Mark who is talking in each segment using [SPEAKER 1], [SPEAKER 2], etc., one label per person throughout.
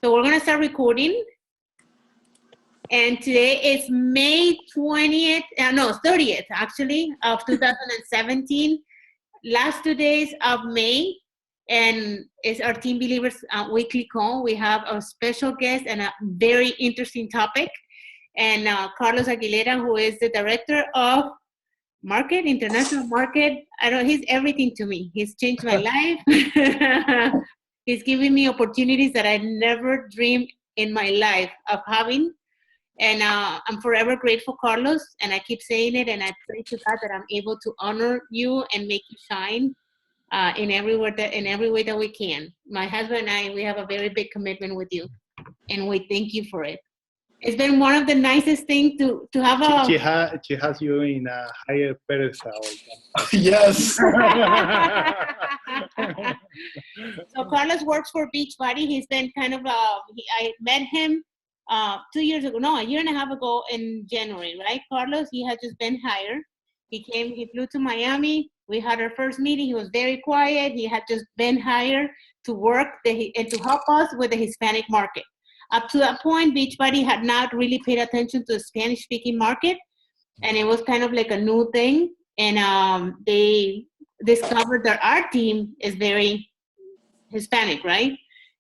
[SPEAKER 1] So we're going to start recording. And today is May 20th, 30th actually, of 2017. Last 2 days of May. And it's our Team Believers weekly call. We have a special guest and a very interesting topic. And Carlos Aguilera, who is the director of market, international market. He's everything to me. He's changed my life. He's giving me opportunities that I never dreamed in my life of having. And I'm forever grateful, Carlos. And I keep saying it, and I pray to God that I'm able to honor you and make you shine in every way that we can. My husband and I, we have a very big commitment with you, and we thank you for it. It's been one of the nicest things to have a...
[SPEAKER 2] She has you in a higher pedestal.
[SPEAKER 3] Yes.
[SPEAKER 1] So Carlos works for Beachbody. He's been kind of, I met him 2 years ago, a year and a half ago in January, right, Carlos? He had just been hired. He flew to Miami. We had our first meeting. He was very quiet. He had just been hired to work and to help us with the Hispanic market. Up to that point, Beachbody had not really paid attention to the Spanish-speaking market, and it was kind of like a new thing. And they discovered that our team is very Hispanic, right?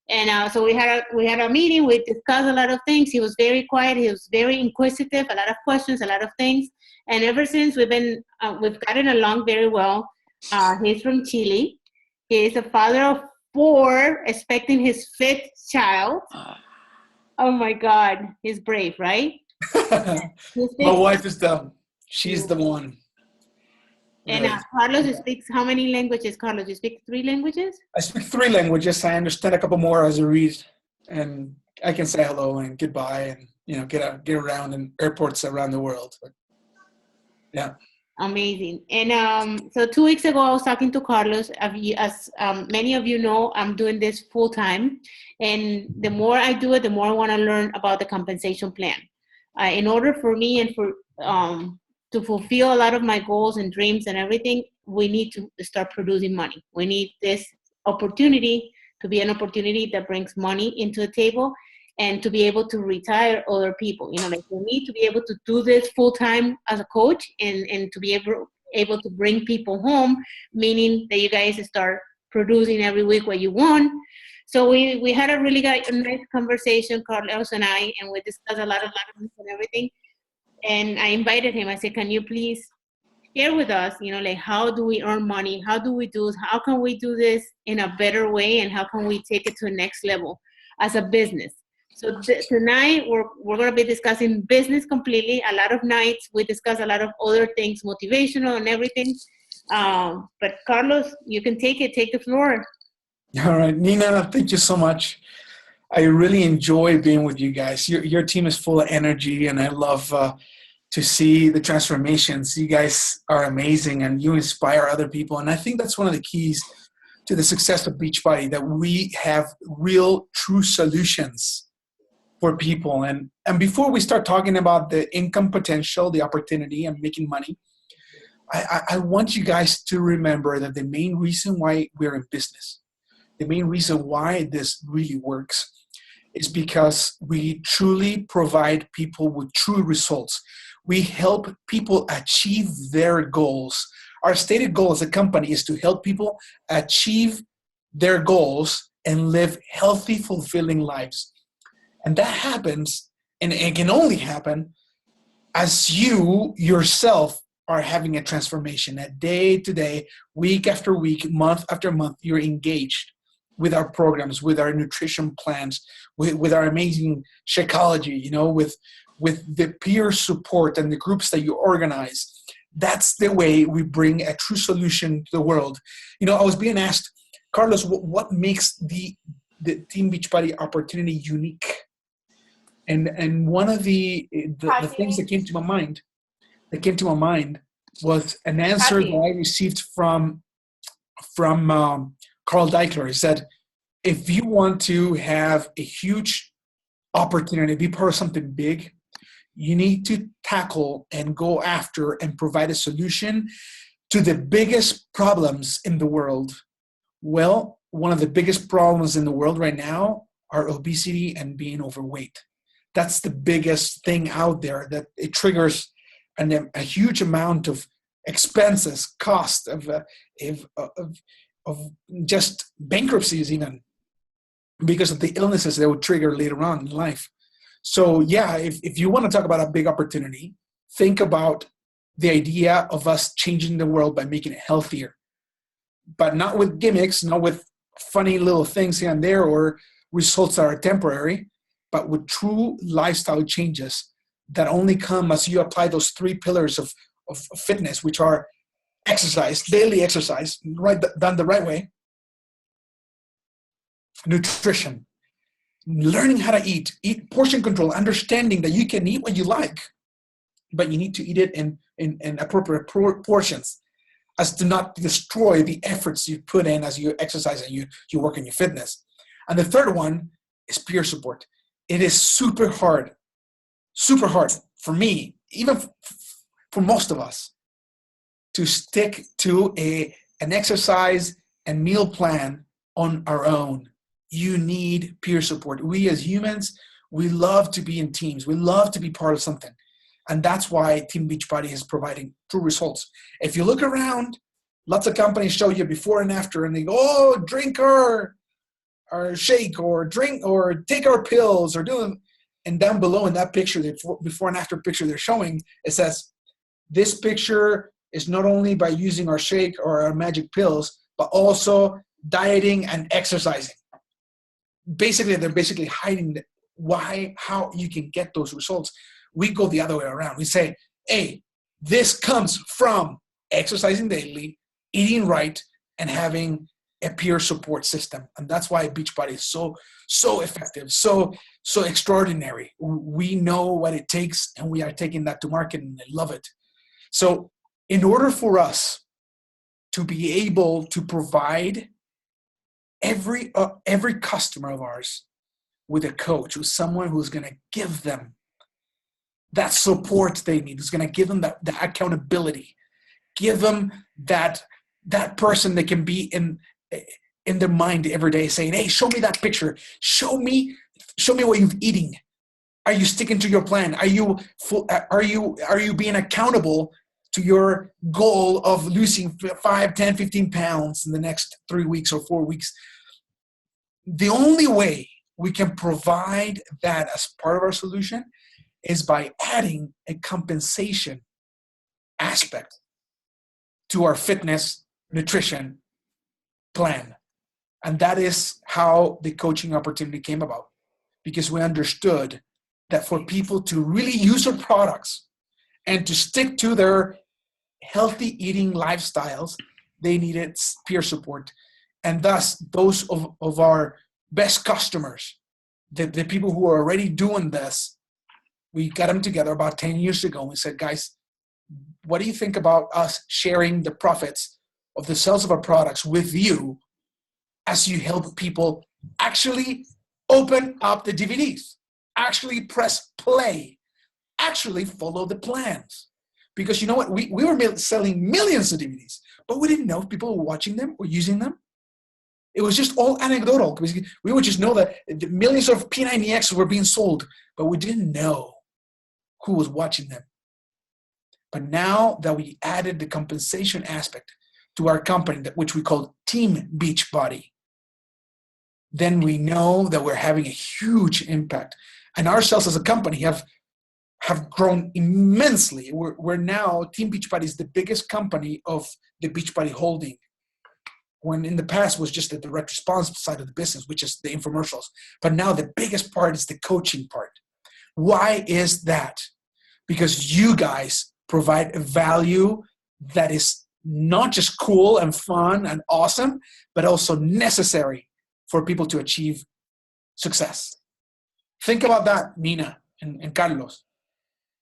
[SPEAKER 1] And so we had a meeting. We discussed a lot of things. He was very quiet. He was very inquisitive. A lot of questions, a lot of things. And ever since we've gotten along very well. He's from Chile. He is a father of 4, expecting his 5th child. Oh my God, he's brave, right?
[SPEAKER 3] My wife is she's the one.
[SPEAKER 1] And Carlos speaks how many languages, Carlos? You speak 3 languages?
[SPEAKER 3] I speak 3 languages. I understand a couple more as I read, and I can say hello and goodbye, and get around in airports around the world. But, yeah.
[SPEAKER 1] Amazing. And so 2 weeks ago, I was talking to Carlos. As many of you know, I'm doing this full time. And the more I do it, the more I want to learn about the compensation plan. In order for me and for to fulfill a lot of my goals and dreams and everything, we need to start producing money. We need this opportunity to be an opportunity that brings money into the table, and to be able to retire other people. We need to be able to do this full time as a coach, and to be able to bring people home, meaning that you guys start producing every week what you want. So we had a really nice conversation, Carlos and I, and we discussed a lot of things and everything. And I invited him. I said, can you please share with us, how do we earn money? How do we do? How can we do this in a better way? And how can we take it to the next level as a business? So tonight we're going to be discussing business completely. A lot of nights we discuss a lot of other things, motivational and everything. But Carlos, you can take the floor.
[SPEAKER 3] All right, Nina, thank you so much. I really enjoy being with you guys. Your team is full of energy, and I love to see the transformations. You guys are amazing, and you inspire other people. And I think that's one of the keys to the success of Beachbody, that we have real, true solutions for people. And before we start talking about the income potential, the opportunity, and making money, I want you guys to remember that the main reason why we're in business, the main reason why this really works, is because we truly provide people with true results. We help people achieve their goals. Our stated goal as a company is to help people achieve their goals and live healthy, fulfilling lives. And that happens, and it can only happen, as you yourself are having a transformation. That day to day, week after week, month after month, you're engaged with our programs, with our nutrition plans, with our amazing Shakeology, with the peer support and the groups that you organize. That's the way we bring a true solution to the world. I was being asked, Carlos, what makes the Team Beachbody opportunity unique? And one of the things that came to my mind was an answer that I received from Carl Deichler. He said, if you want to have a huge opportunity, be part of something big, you need to tackle and go after and provide a solution to the biggest problems in the world. Well, one of the biggest problems in the world right now are obesity and being overweight. That's the biggest thing out there, that it triggers a huge amount of expenses, cost of just bankruptcies even, because of the illnesses that would trigger later on in life. So yeah, if you want to talk about a big opportunity, think about the idea of us changing the world by making it healthier, but not with gimmicks, not with funny little things here and there or results that are temporary, but with true lifestyle changes that only come as you apply those 3 pillars of fitness, which are exercise, daily exercise, done the right way, nutrition, learning how to eat portion control, understanding that you can eat what you like, but you need to eat it in appropriate portions, as to not destroy the efforts you put in as you exercise and you work on your fitness. And the third one is peer support. It is super hard for me, even for most of us, to stick to an exercise and meal plan on our own. You need peer support. We as humans, we love to be in teams. We love to be part of something. And that's why Team Beachbody is providing true results. If you look around, lots of companies show you before and after, and they go, oh, drink our shake, or drink, or take our pills, or do. And down below in that picture, the before and after picture they're showing, it says, this picture is not only by using our shake or our magic pills, but also dieting and exercising. Basically, they're hiding how you can get those results. We go the other way around. We say, hey, this comes from exercising daily, eating right, and having a peer support system. And that's why Beachbody is so effective, so extraordinary. We know what it takes, and we are taking that to market, and I love it. So in order for us to be able to provide every customer of ours with a coach, with someone who's going to give them that support they need, who's going to give them that accountability, give them that person that can be in their mind every day, saying, hey, show me that picture, show me what you're eating. Are you sticking to your plan? Are you being accountable to your goal of losing 5, 10, 15 pounds in the next 3 weeks or 4 weeks? The only way we can provide that as part of our solution is by adding a compensation aspect to our fitness nutrition plan. And that is how the coaching opportunity came about, because we understood that for people to really use our products and to stick to their healthy eating lifestyles, they needed peer support. And thus, those of our best customers, the people who are already doing this, we got them together about 10 years ago. And we said, guys, what do you think about us sharing the profits of the sales of our products with you as you help people actually open up the DVDs, actually press play, actually follow the plans? Because you know what? We were selling millions of DVDs, but we didn't know if people were watching them or using them. It was just all anecdotal. We would just know that millions of P90Xs were being sold, but we didn't know who was watching them. But now that we added the compensation aspect to our company, which we call Team Beachbody, then we know that we're having a huge impact. And our sales as a company have grown immensely. We're now, Team Beachbody is the biggest company of the Beachbody holding, when in the past was just the direct response side of the business, which is the infomercials. But now the biggest part is the coaching part. Why is that? Because you guys provide a value that is not just cool and fun and awesome, but also necessary for people to achieve success. Think about that, Nina and Carlos.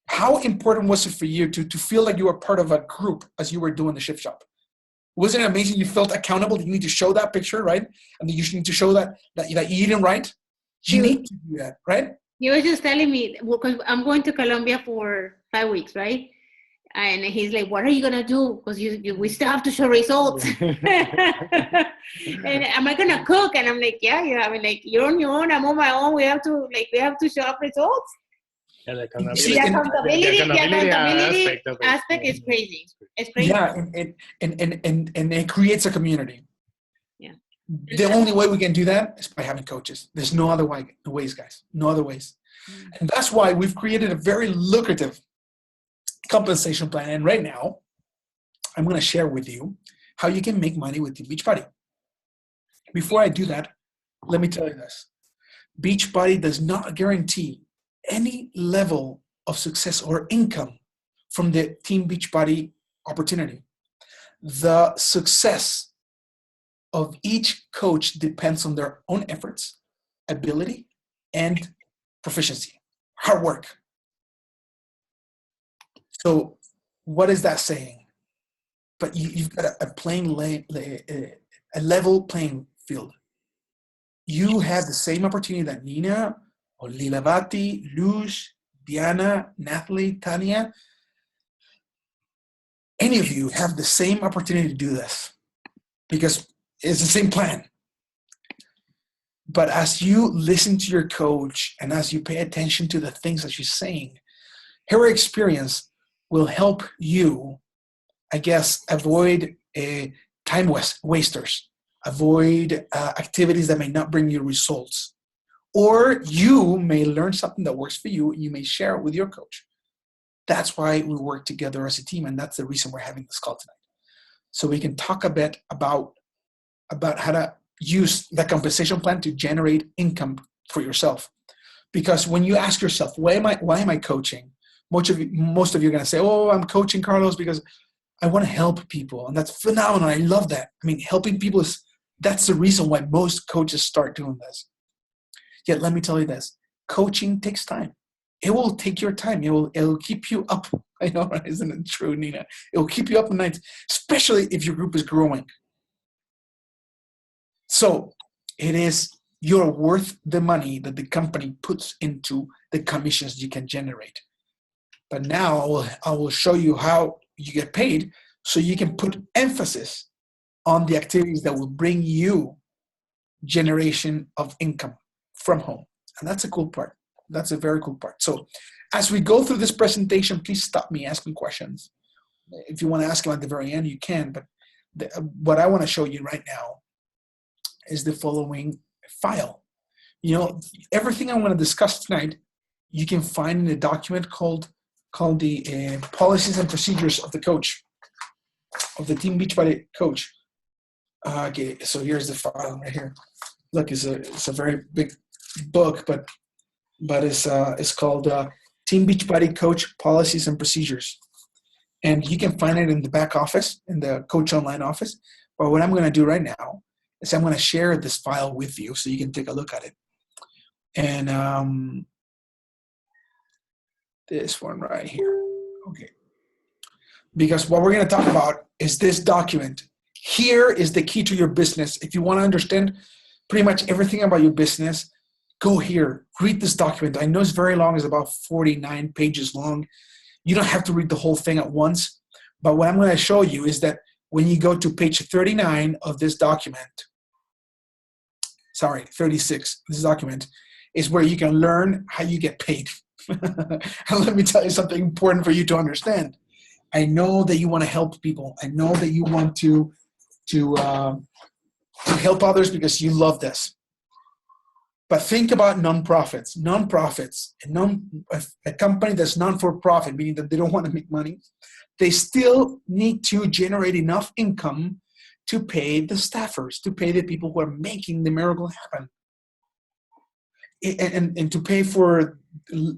[SPEAKER 3] How important was it for you to feel like you were part of a group as you were doing the Shift Shop? Wasn't it amazing? You felt accountable. You need to show that picture, right? And you need to show that you're eating right. You need to do that, right?
[SPEAKER 1] You were just telling me, because I'm going to Colombia for 5 weeks, right? And he's like, what are you going to do? Because we still have to show results. And am I going to cook? And I'm like, yeah. I mean, like, you're on your own. I'm on my own. We have to show up results.
[SPEAKER 2] Yeah, the
[SPEAKER 1] The accountability aspect is crazy. It's crazy.
[SPEAKER 3] Yeah, and it creates a community.
[SPEAKER 1] Yeah.
[SPEAKER 3] The only way we can do that is by having coaches. There's no other ways, guys. No other ways. And that's why we've created a very lucrative compensation plan. And right now, I'm going to share with you how you can make money with Team Beachbody. Before I do that, let me tell you this. Beachbody does not guarantee any level of success or income from the Team Beachbody opportunity. The success of each coach depends on their own efforts, ability, and proficiency, hard work. So what is that saying? But you've got a level playing field. You have the same opportunity that Nina or Lilavati, Luz, Diana, Natalie, Tanya, any of you have the same opportunity to do this because it's the same plan. But as you listen to your coach and as you pay attention to the things that she's saying, her experience will help you, I guess, avoid time wasters, avoid activities that may not bring you results. Or you may learn something that works for you and you may share it with your coach. That's why we work together as a team, and that's the reason we're having this call tonight. So we can talk a bit about how to use the compensation plan to generate income for yourself. Because when you ask yourself, why am I coaching? Most of you are going to say, oh, I'm coaching, Carlos, because I want to help people. And that's phenomenal. I love that. I mean, helping people that's the reason why most coaches start doing this. Yet let me tell you this, coaching takes time. It will take your time. It'll keep you up. I know, right? Isn't it true, Nina? It will keep you up at night, especially if your group is growing. So you're worth the money that the company puts into the commissions you can generate. But now I will show you how you get paid so you can put emphasis on the activities that will bring you generation of income from home. And that's a cool part. That's a very cool part. So as we go through this presentation, please stop me asking questions. If you want to ask them at the very end, you can. But what I want to show you right now is the following file. Everything I'm going to discuss tonight, you can find in a document called the Policies and Procedures of the Coach, of the Team Beachbody Coach. Okay, so here's the file right here. Look, it's a very big book, but it's called Team Beachbody Coach Policies and Procedures. And you can find it in the back office, in the Coach Online office. But what I'm going to do right now is I'm going to share this file with you so you can take a look at it. And this one right here. Okay. Because what we're going to talk about is this document. Here is the key to your business. If you want to understand pretty much everything about your business, go here. Read this document. I know it's very long. It's about 49 pages long. You don't have to read the whole thing at once. But what I'm going to show you is that when you go to page 39 of this document, 36, this document is where you can learn how you get paid. And let me tell you something important for you to understand. I know that you want to help people. I know that you want to help others because you love this. But think about nonprofits. A company that's non-for-profit, meaning that they don't want to make money, they still need to generate enough income to pay the staffers, to pay the people who are making the miracle happen, and to pay for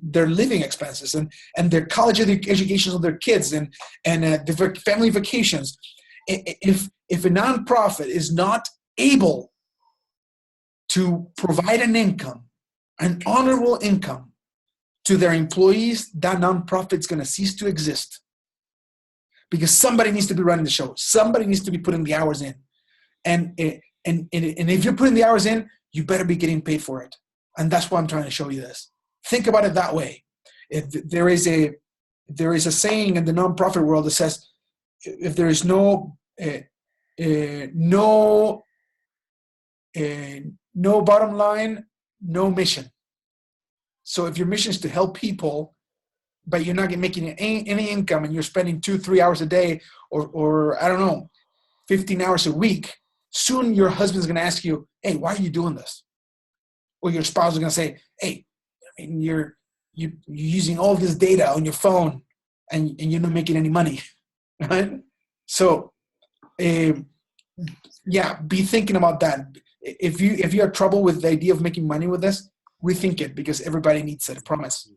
[SPEAKER 3] their living expenses and their college educations of their kids and the family vacations. If a nonprofit is not able to provide an income, an honorable income to their employees, that nonprofit is going to cease to exist. Because somebody needs to be running the show. Somebody needs to be putting the hours in. And if you're putting the hours in, you better be getting paid for it. And that's why I'm trying to show you this. Think about it that way. If there is a there is a saying in the nonprofit world that says, if there is no bottom line, no mission. So if your mission is to help people, but you're not making any income and you're spending 2-3 hours a day or I don't know, 15 hours a week, soon your husband's going to ask you, hey, why are you doing this? Or your spouse is going to say, hey, I mean, you're using all this data on your phone and you're not making any money, right? So, yeah, be thinking about that. If you have trouble with the idea of making money with this, rethink it, because everybody needs it, I promise.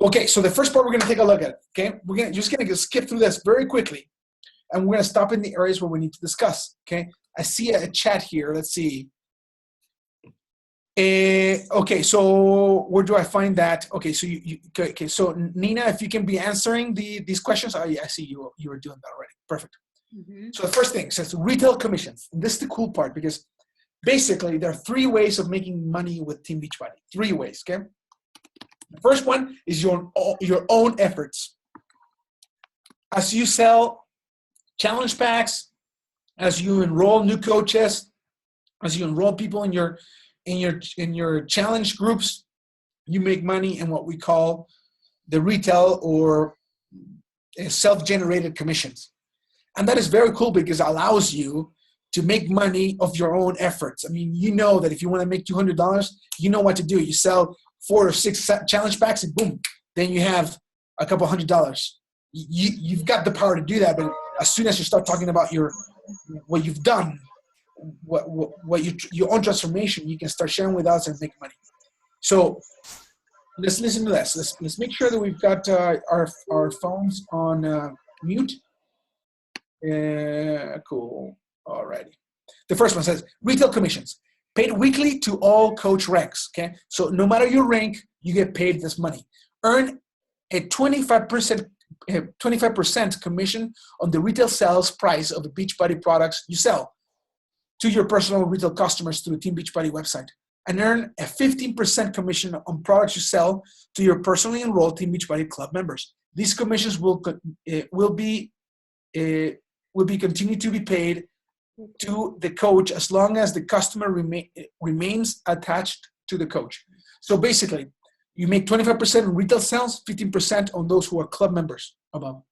[SPEAKER 3] Okay, so the first part we're going to take a look at, okay? We're just going to skip through this very quickly, and we're going to stop in the areas where we need to discuss, okay? I see a chat here. Let's see. Okay, so where do I find that? Okay, so okay, so Nina, if you can be answering these questions. I see you were doing that already. Perfect. Mm-hmm. So the first thing says retail commissions. And this is the cool part, because basically there are 3 ways of making money with Team Beachbody. 3 ways, okay? The first one is your own efforts. As you sell challenge packs, as you enroll new coaches, as you enroll people in your challenge groups, you make money in what we call the retail or self-generated commissions. And that is very cool, because it allows you to make money of your own efforts. I mean, you know that if you want to make $200, you know what to do. You sell 4 or 6 challenge packs and boom, then you have a couple $100. You've got the power to do that, but as soon as you start talking about what you've done, your own transformation, you can start sharing with us and make money. So let's listen to this. Let's make sure that we've got our phones on mute. Cool. Alrighty. The first one says retail commissions paid weekly to all coach ranks. Okay, so no matter your rank, you get paid this money. Earn a 25% commission on the retail sales price of the Beachbody products you sell to your personal retail customers through the Team Beachbody website, and earn a 15% commission on products you sell to your personally enrolled Team Beachbody Club members. These commissions will be continued to be paid to the coach as long as the customer remains attached to the coach. So basically, you make 25% on retail sales, 15% on those who are club members above,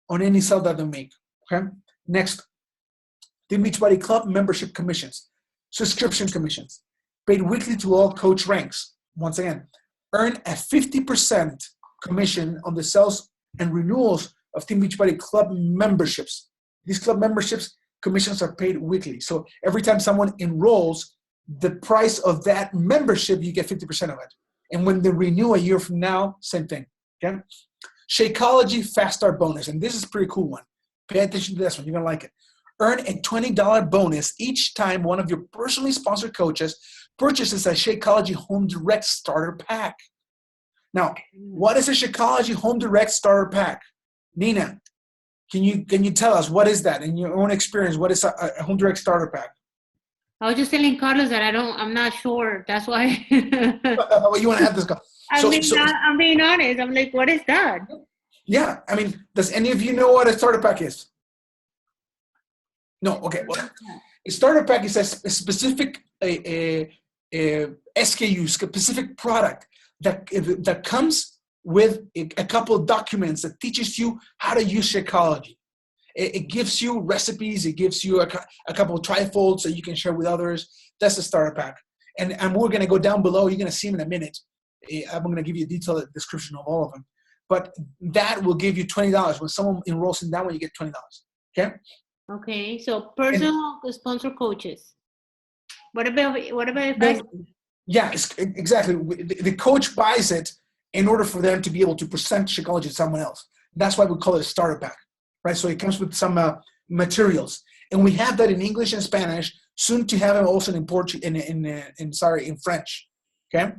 [SPEAKER 3] on any sale that they make. Okay. Next, Team Beachbody Club membership commissions, subscription commissions, paid weekly to all coach ranks. Once again, earn a 50% commission on the sales and renewals of Team Beachbody Club memberships. These club memberships commissions are paid weekly. So every time someone enrolls, the price of that membership, you get 50% of it. And when they renew a year from now, same thing. Okay. Shakeology Fast Start bonus. And this is a pretty cool one. Pay attention to this one. You're going to like it. Earn a $20 bonus each time one of your personally sponsored coaches purchases a Shakeology Home Direct Starter Pack. Now, what is a Shakeology Home Direct Starter Pack? Nina, can you tell us what is that in your own experience? What is a Home Direct Starter Pack?
[SPEAKER 1] I was just telling Carlos that I'm not sure. That's why.
[SPEAKER 3] Well, you want to have this go.
[SPEAKER 1] I'm being honest. I'm like, what is that?
[SPEAKER 3] Yeah, I mean, does any of you know what a starter pack is? No. Okay. Well, a starter pack is a specific SKU, specific product that comes with a couple of documents that teaches you how to use Shakeology. It gives you recipes. It gives you a couple of trifolds that you can share with others. That's the starter pack. And we're going to go down below. You're going to see them in a minute. I'm going to give you a detailed description of all of them. But that will give you $20. When someone enrolls in that one, you get $20. Okay?
[SPEAKER 1] Okay. So personal sponsor coaches. What about if
[SPEAKER 3] Yeah, exactly. The coach buys it in order for them to be able to present Shakeology to someone else. That's why we call it a starter pack, right? So it comes with some materials, and we have that in English and Spanish. Soon to have it also in Portuguese, in French. Okay,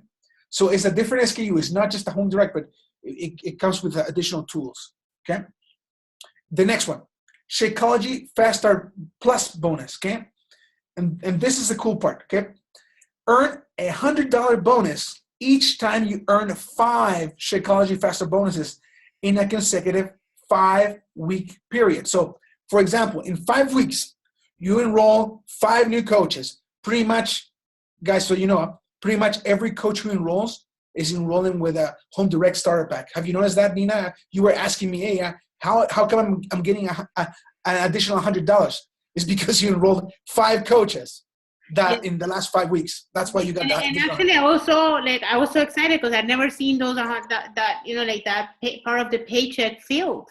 [SPEAKER 3] so it's a different SKU. It's not just a Home Direct, but it comes with additional tools. Okay, the next one, Shakeology Fast Start Plus bonus. Okay, and this is the cool part. Okay, earn a $100 bonus each time you earn 5 Shakeology Fast Start bonuses in a consecutive 5-week period. So, for example, in 5 weeks, you enroll 5 new coaches. Pretty much, guys, so you know, pretty much every coach who enrolls is enrolling with a Home Direct Starter Pack. Have you noticed that, Nina? You were asking me, hey, how come I'm getting an additional $100? It's because you enrolled 5 coaches that in the last 5 weeks. That's why you got that.
[SPEAKER 1] And actually, I was so excited because I'd never seen those that part of the paycheck filled.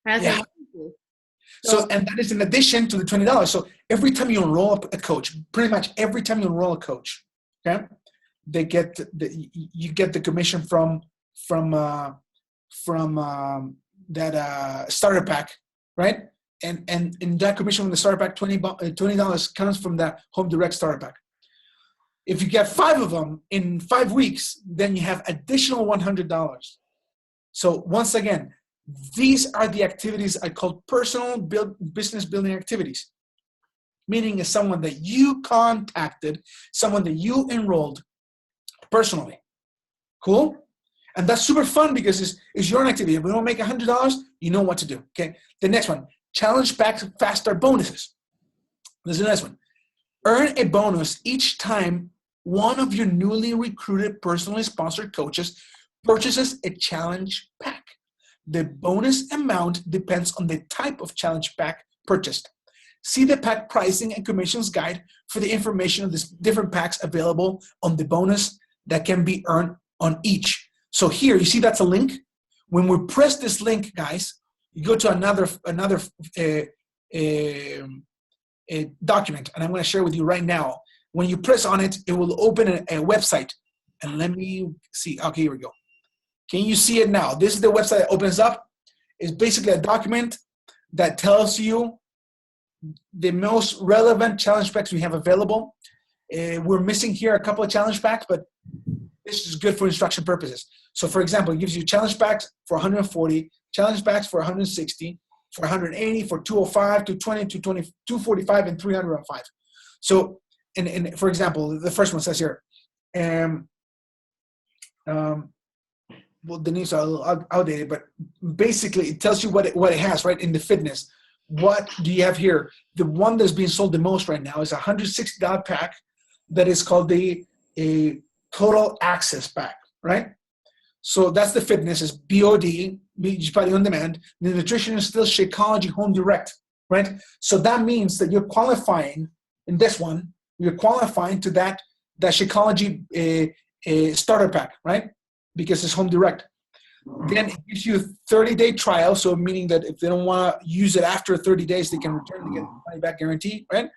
[SPEAKER 1] And I was like,
[SPEAKER 3] so, and that is in addition to the $20. So every time you enroll a coach, pretty much every time you enroll a coach, okay, you get the commission from that starter pack, right? And in that commission from the starter pack, $20 comes from that Home Direct starter pack. If you get 5 of them in 5 weeks, then you have additional $100. So once again, these are the activities I call personal business building activities, meaning it's someone that you contacted, someone that you enrolled personally. Cool? And that's super fun because it's your own activity. If we don't make $100, you know what to do. Okay. The next one, challenge back fast start bonuses. This is the next one. Earn a bonus each time one of your newly recruited personally sponsored coaches purchases a challenge pack. The bonus amount depends on the type of challenge pack purchased. See the pack pricing and commissions guide for the information of the different packs available on the bonus that can be earned on each. So here, you see that's a link. When we press this link, guys, you go to another document, and I'm going to share with you right now. When you press on it, it will open a website. And let me see. Okay, here we go. Can you see it now? This is the website that opens up. It's basically a document that tells you the most relevant challenge packs we have available. We're missing here a couple of challenge packs, but this is good for instruction purposes. So, for example, it gives you challenge packs for 140, challenge packs for 160, for 180, for 205, 220, 220, 245, and 305. So, and for example, the first one says here, well, the names are a little outdated, but basically it tells you what it has, right, in the fitness. What do you have here? The one that's being sold the most right now is a $160 pack that is called a Total Access Pack, right? So that's the fitness, is BOD, Beachbody On Demand. The nutrition is still Shakeology Home Direct, right? So that means that you're qualifying in this one, you're qualifying to that Shakeology starter pack, right? Because it's Home Direct. Then it gives you a 30-day trial, so meaning that if they don't want to use it after 30 days, they can return and get the money back guarantee, right?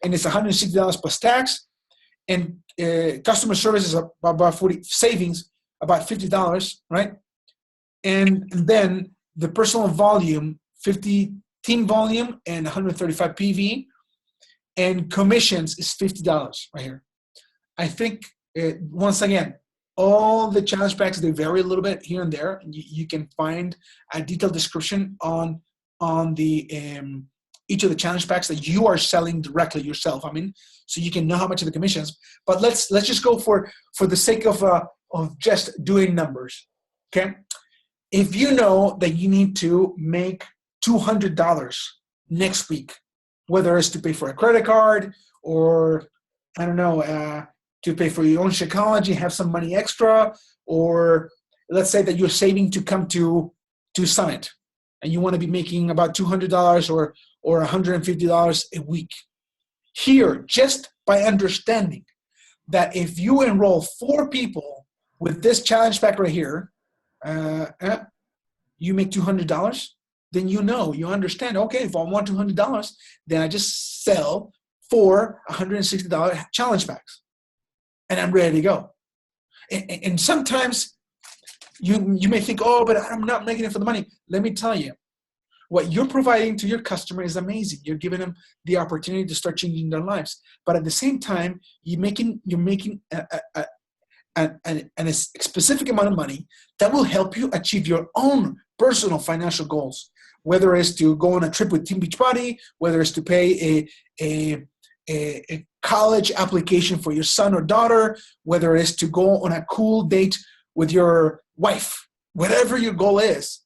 [SPEAKER 3] And it's $160 plus tax. And customer service is about 40 savings, about $50, right? And then the personal volume, 50 team volume and 135 PV, and commissions is $50 right here. I think once again, all the challenge packs, they vary a little bit here and there. You can find a detailed description on the each of the challenge packs that you are selling directly yourself. I mean, so you can know how much of the commissions. But let's just go for the sake of just doing numbers. Okay, if you know that you need to make $200 next week, whether it's to pay for a credit card or I don't know. To pay for your own Shakeology, have some money extra, or let's say that you're saving to come to Summit and you want to be making about $200 or $150 a week. Here, just by understanding that if you enroll 4 people with this challenge pack right here, you make $200, then you understand, okay, if I want $200, then I just sell 4 $160 challenge packs. And I'm ready to go. And sometimes you may think, oh, but I'm not making it for the money. Let me tell you, what you're providing to your customer is amazing. You're giving them the opportunity to start changing their lives. But at the same time, you're making a specific amount of money that will help you achieve your own personal financial goals. Whether it's to go on a trip with Team Beachbody, whether it's to pay a college application for your son or daughter, whether it's to go on a cool date with your wife, whatever your goal is,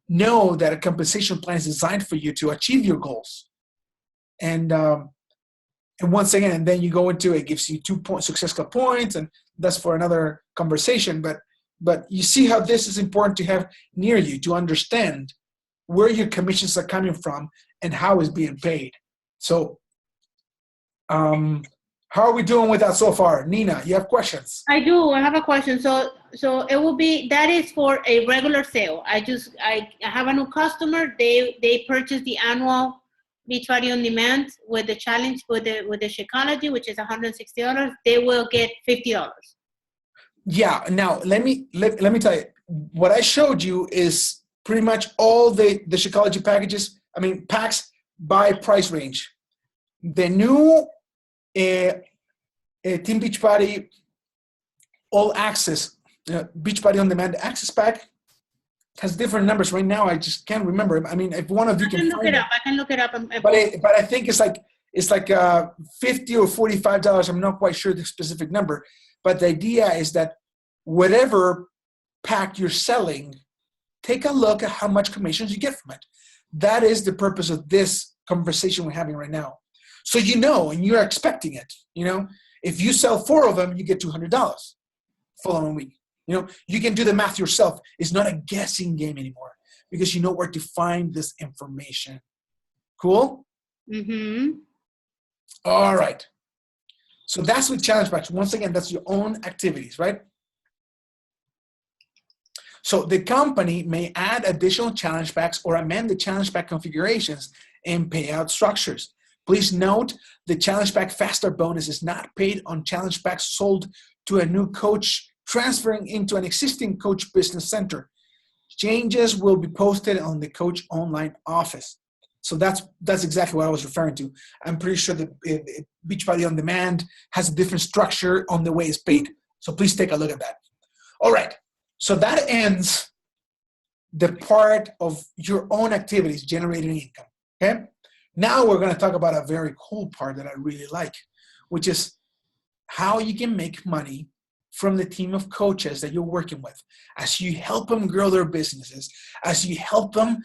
[SPEAKER 3] know that a compensation plan is designed for you to achieve your goals. And once again, and then you go into it gives you 2 success club points, and that's for another conversation. But you see how this is important to have near you to understand where your commissions are coming from and how it's being paid. So, how are we doing with that so far? Nina, you have questions?
[SPEAKER 1] I do. I have a question. So it will be, that is for a regular sale. I have a new customer. They purchase the annual Beachbody On Demand with the challenge with the Shakeology, which is $160. They will get $50.
[SPEAKER 3] Yeah. Now let me tell you, what I showed you is pretty much all the Shakeology packages. I mean, packs by price range. The new Team Beachbody All Access, Beachbody On Demand Access Pack has different numbers right now. I just can't remember. I mean, if one of you can
[SPEAKER 1] look it up, I can look it up.
[SPEAKER 3] But I think it's like $50 or $45. I'm not quite sure the specific number. But the idea is that whatever pack you're selling, take a look at how much commissions you get from it. That is the purpose of this conversation we're having right now. So you know, and you're expecting it. You know, if you sell 4 of them, you get $200 following week. You know, you can do the math yourself. It's not a guessing game anymore because you know where to find this information. Cool?
[SPEAKER 1] Mm-hmm.
[SPEAKER 3] All right. So that's with challenge packs. Once again, that's your own activities, right? So the company may add additional challenge packs or amend the challenge pack configurations and payout structures. Please note the challenge pack faster bonus is not paid on challenge packs sold to a new coach transferring into an existing coach business center. Changes will be posted on the coach online office. So that's exactly what I was referring to. I'm pretty sure that Beachbody On Demand has a different structure on the way it's paid. So please take a look at that. All right. So that ends the part of your own activities generating income. Okay. Now we're going to talk about a very cool part that I really like, which is how you can make money from the team of coaches that you're working with. As you help them grow their businesses, as you help them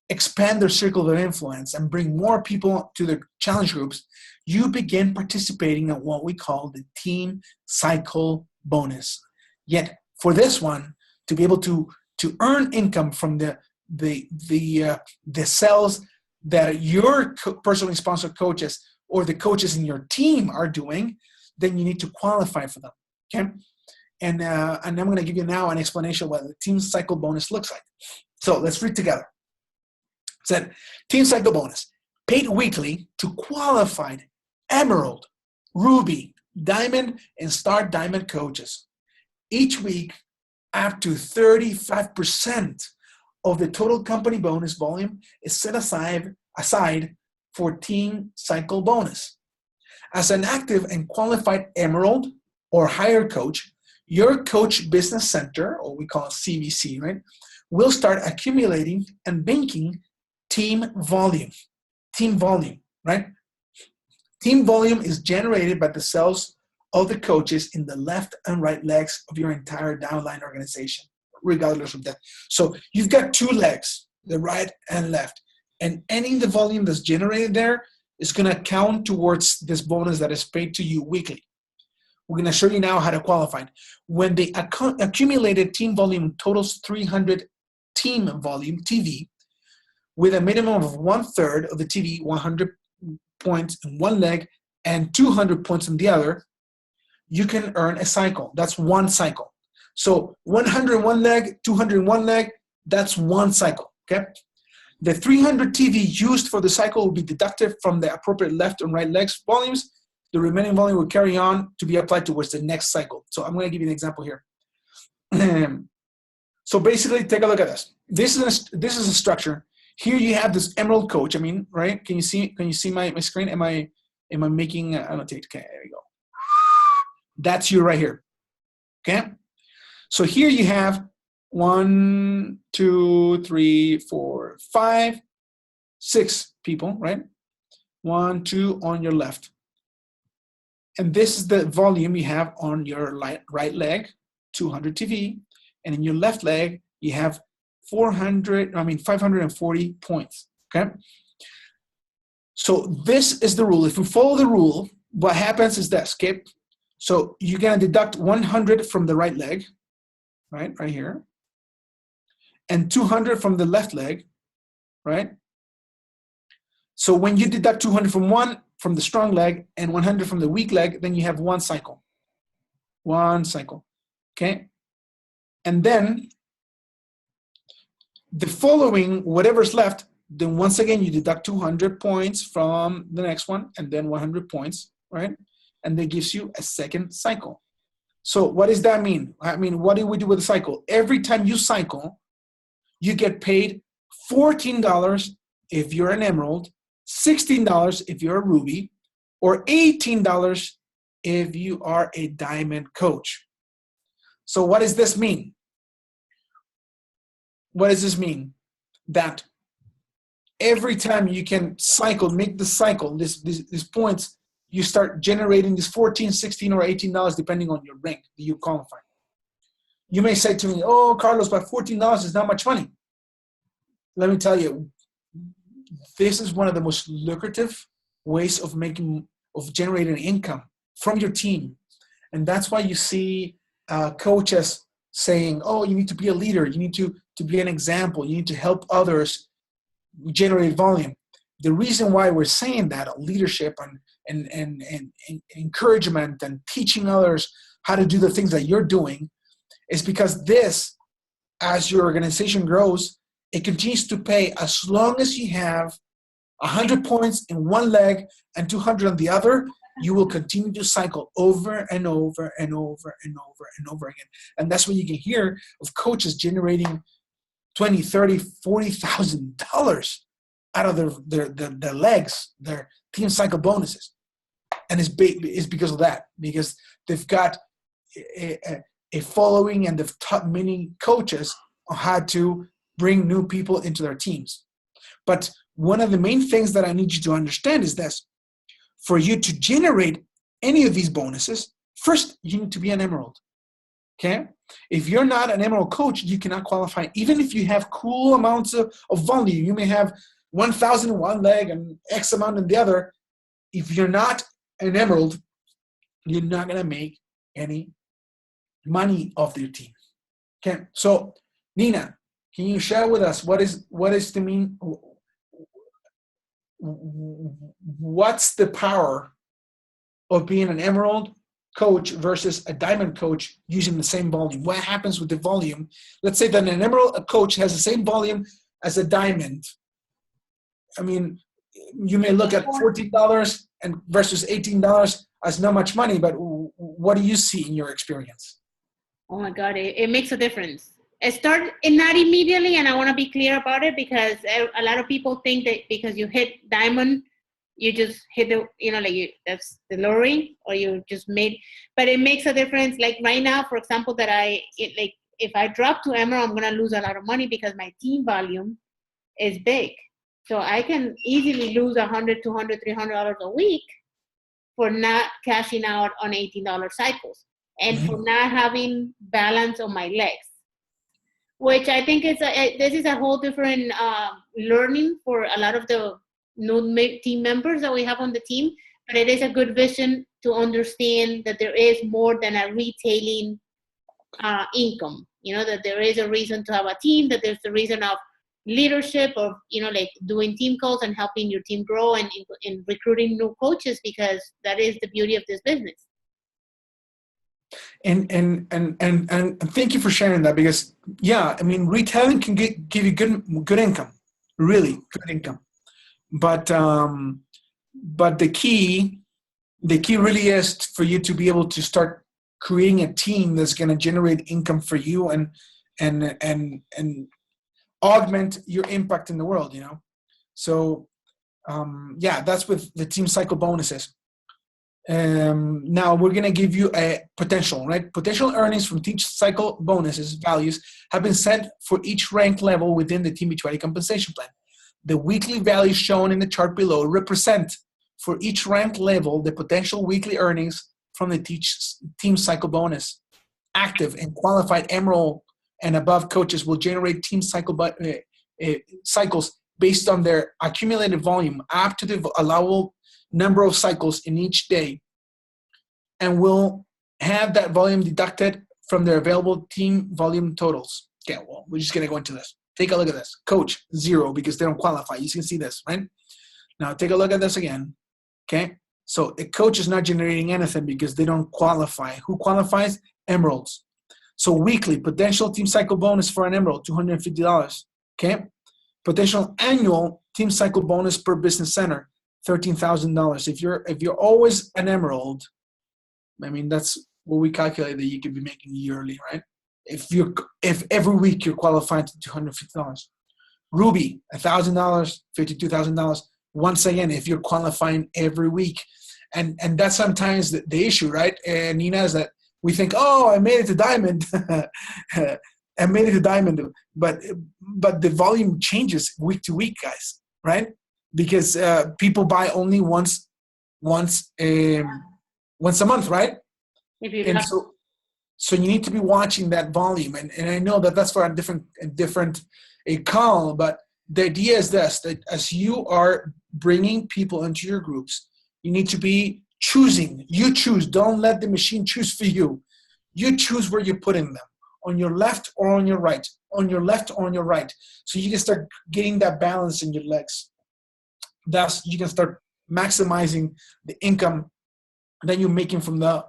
[SPEAKER 3] expand their circle of influence and bring more people to their challenge groups, you begin participating in what we call the team cycle bonus. Yet for this one, to be able to earn income from the sales that your personally sponsored coaches or the coaches in your team are doing, then you need to qualify for them, okay? And I'm going to give you now an explanation of what the team cycle bonus looks like. So let's read together. It said, team cycle bonus, paid weekly to qualified Emerald, Ruby, Diamond, and Star Diamond coaches. Each week, up to 35% of the total company bonus volume is set aside for team cycle bonus. As an active and qualified Emerald or higher coach, your coach business center, or we call it CBC, right, will start accumulating and banking team volume, right? Team volume is generated by the sales of the coaches in the left and right legs of your entire downline organization, regardless of that. So you've got 2 legs, the right and left, and any of the volume that's generated there is going to count towards this bonus that is paid to you weekly. We're going to show you now how to qualify. When the accumulated team volume totals 300 team volume, TV, with a minimum of 1/3 of the TV, 100 points in one leg and 200 points in the other, you can earn a cycle. That's one cycle. So 101 leg, 201 leg, that's one cycle, okay? The 300 TV used for the cycle will be deducted from the appropriate left and right legs volumes. The remaining volume will carry on to be applied towards the next cycle. So I'm going to give you an example here. So basically, take a look at this. This is a structure. Here you have this Emerald coach. I mean, right? Can you see my screen? Am I making annotate? Okay, there you go. That's you right here. Okay. So here you have 1, 2, 3, 4, 5, 6 people, right? 1, 2 on your left. And this is the volume you have on your right leg, 200 TV. And in your left leg, you have 540 points. Okay. So this is the rule. If we follow the rule, what happens is this, okay? So you're going to deduct 100 from the right leg, right here, and 200 from the left leg, right? So when you deduct 200 from the strong leg and 100 from the weak leg, then you have one cycle, okay? And then the following, whatever's left, then once again, you deduct 200 points from the next one and then 100 points, right? And that gives you a second cycle. So what does that mean? I mean, what do we do with the cycle? Every time you cycle, you get paid $14 if you're an emerald, $16 if you're a ruby, or $18 if you are a diamond coach. So what does this mean? What does this mean? That every time you can cycle, make the cycle, these points, you start generating this $14, $16, or $18 depending on your rank that you qualify. You may say to me, oh, Carlos, but $14 is not much money. Let me tell you, this is one of the most lucrative ways of generating income from your team. And that's why you see coaches saying, oh, you need to be a leader. You need to be an example. You need to help others generate volume. The reason why we're saying that, leadership and encouragement and teaching others how to do the things that you're doing, is because this, as your organization grows, it continues to pay as long as you have 100 points in one leg and 200 on the other. You will continue to cycle over and over and over and over and over again. And that's what you can hear of coaches generating $20, $30, $40,000 out of their legs, their team cycle bonuses. And it's because of that, because they've got a following and they've taught many coaches on how to bring new people into their teams. But one of the main things that I need you to understand is this. For you to generate any of these bonuses, first, you need to be an emerald, okay? If you're not an emerald coach, you cannot qualify. Even if you have cool amounts of volume, you may have 1,000 in one leg and X amount in the other. If you're not an emerald, you're not going to make any money off your team, okay? So, Nina, can you share with us what's the power of being an emerald coach versus a diamond coach using the same volume? What happens with the volume? Let's say that an emerald coach has the same volume as a diamond. I mean, you may look at $14 and versus $18 as not much money, but what do you see in your experience?
[SPEAKER 1] Oh my God, it makes a difference. It started not immediately, and I want to be clear about it, because a lot of people think that because you hit diamond, you just hit that's the lottery, or you just made. But it makes a difference. Like right now, for example, if I drop to emerald, I'm gonna lose a lot of money because my team volume is big. So I can easily lose $100, $200, $300 a week for not cashing out on $18 cycles and for not having balance on my legs. Which I think this is a whole different learning for a lot of the new team members that we have on the team. But it is a good vision to understand that there is more than a retailing income. That there is a reason to have a team, that there's a reason of leadership, of like doing team calls and helping your team grow and recruiting new coaches, because that is the beauty of this business.
[SPEAKER 3] And thank you for sharing that, because I mean, retailing can give you good income, really good income, but the key really is for you to be able to start creating a team that's going to generate income for you and augment your impact in the world. So that's with the team cycle bonuses. Now we're going to give you a potential, right? Potential earnings from team cycle bonuses values have been set for each rank level within the Team Beachbody compensation plan. The weekly values shown in the chart below represent for each rank level the potential weekly earnings from the team cycle bonus. Active and qualified emerald and above coaches will generate team cycles based on their accumulated volume up to the allowable number of cycles in each day, and will have that volume deducted from their available team volume totals. Okay, well, we're just going to go into this. Take a look at this. Coach, 0, because they don't qualify. You can see this, right? Now, take a look at this again. Okay? So a coach is not generating anything because they don't qualify. Who qualifies? Emeralds. So weekly, potential team cycle bonus for an emerald, $250. Okay? Potential annual team cycle bonus per business center, $13,000. If you're always an emerald, I mean, that's what we calculate that you could be making yearly, right? If every week you're qualified to $250. Ruby, $1,000, $52,000. Once again, if you're qualifying every week. And that's sometimes the issue, right? And Nina, is that we think, oh, I made it to diamond. I made it to diamond. But the volume changes week to week, guys, right? Because people buy only once a month, right? And so you need to be watching that volume. And I know that that's for a different call, but the idea is this, that as you are bringing people into your groups, you need to be choosing. You choose. Don't let the machine choose for you. You choose where you're putting them, on your left or on your right, on your left or on your right. So you can start getting that balance in your legs. Thus, you can start maximizing the income that you're making from the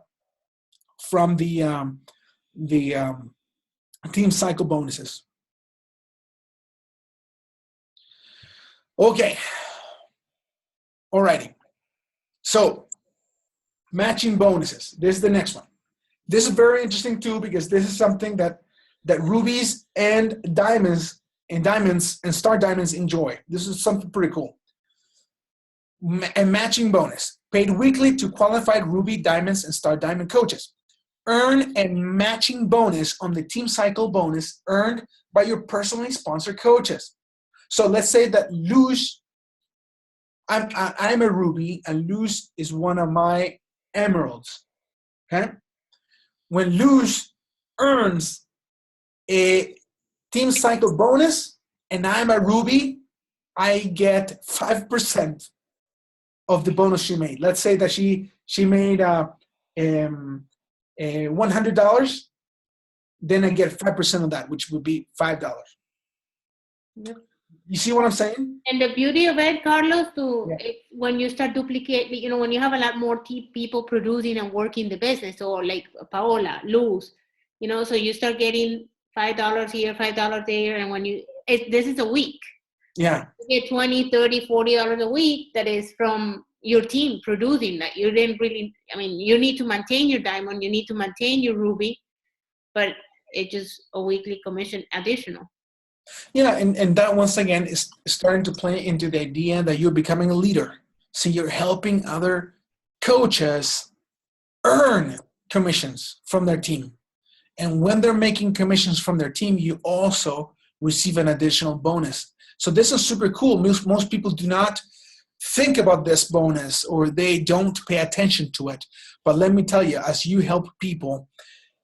[SPEAKER 3] team cycle bonuses. Okay. Alrighty. So matching bonuses. This is the next one. This is very interesting too, because this is something that rubies and diamonds and star diamonds enjoy. This is something pretty cool. A matching bonus paid weekly to qualified ruby, diamonds, and star diamond coaches. Earn a matching bonus on the team cycle bonus earned by your personally sponsored coaches. So let's say that Luz, I'm a ruby, and Luz is one of my emeralds. Okay, when Luz earns a team cycle bonus, and I'm a ruby, I get 5% of the bonus she made. Let's say that she made $100, then I get 5% of that, which would be $5.
[SPEAKER 1] Yep.
[SPEAKER 3] You see what I'm saying?
[SPEAKER 1] And the beauty of it, Carlos, when you start duplicating, when you have a lot more people producing and working the business, or like Paola, Luz, so you start getting $5 here, $5 there, and this is a week.
[SPEAKER 3] Yeah.
[SPEAKER 1] You get $20, $30, $40 a week that is from your team producing that. You didn't really, you need to maintain your diamond, you need to maintain your ruby, but it's just a weekly commission additional.
[SPEAKER 3] Yeah, and that once again is starting to play into the idea that you're becoming a leader. So you're helping other coaches earn commissions from their team. And when they're making commissions from their team, you also receive an additional bonus. So this is super cool. Most people do not think about this bonus, or they don't pay attention to it. But let me tell you, as you help people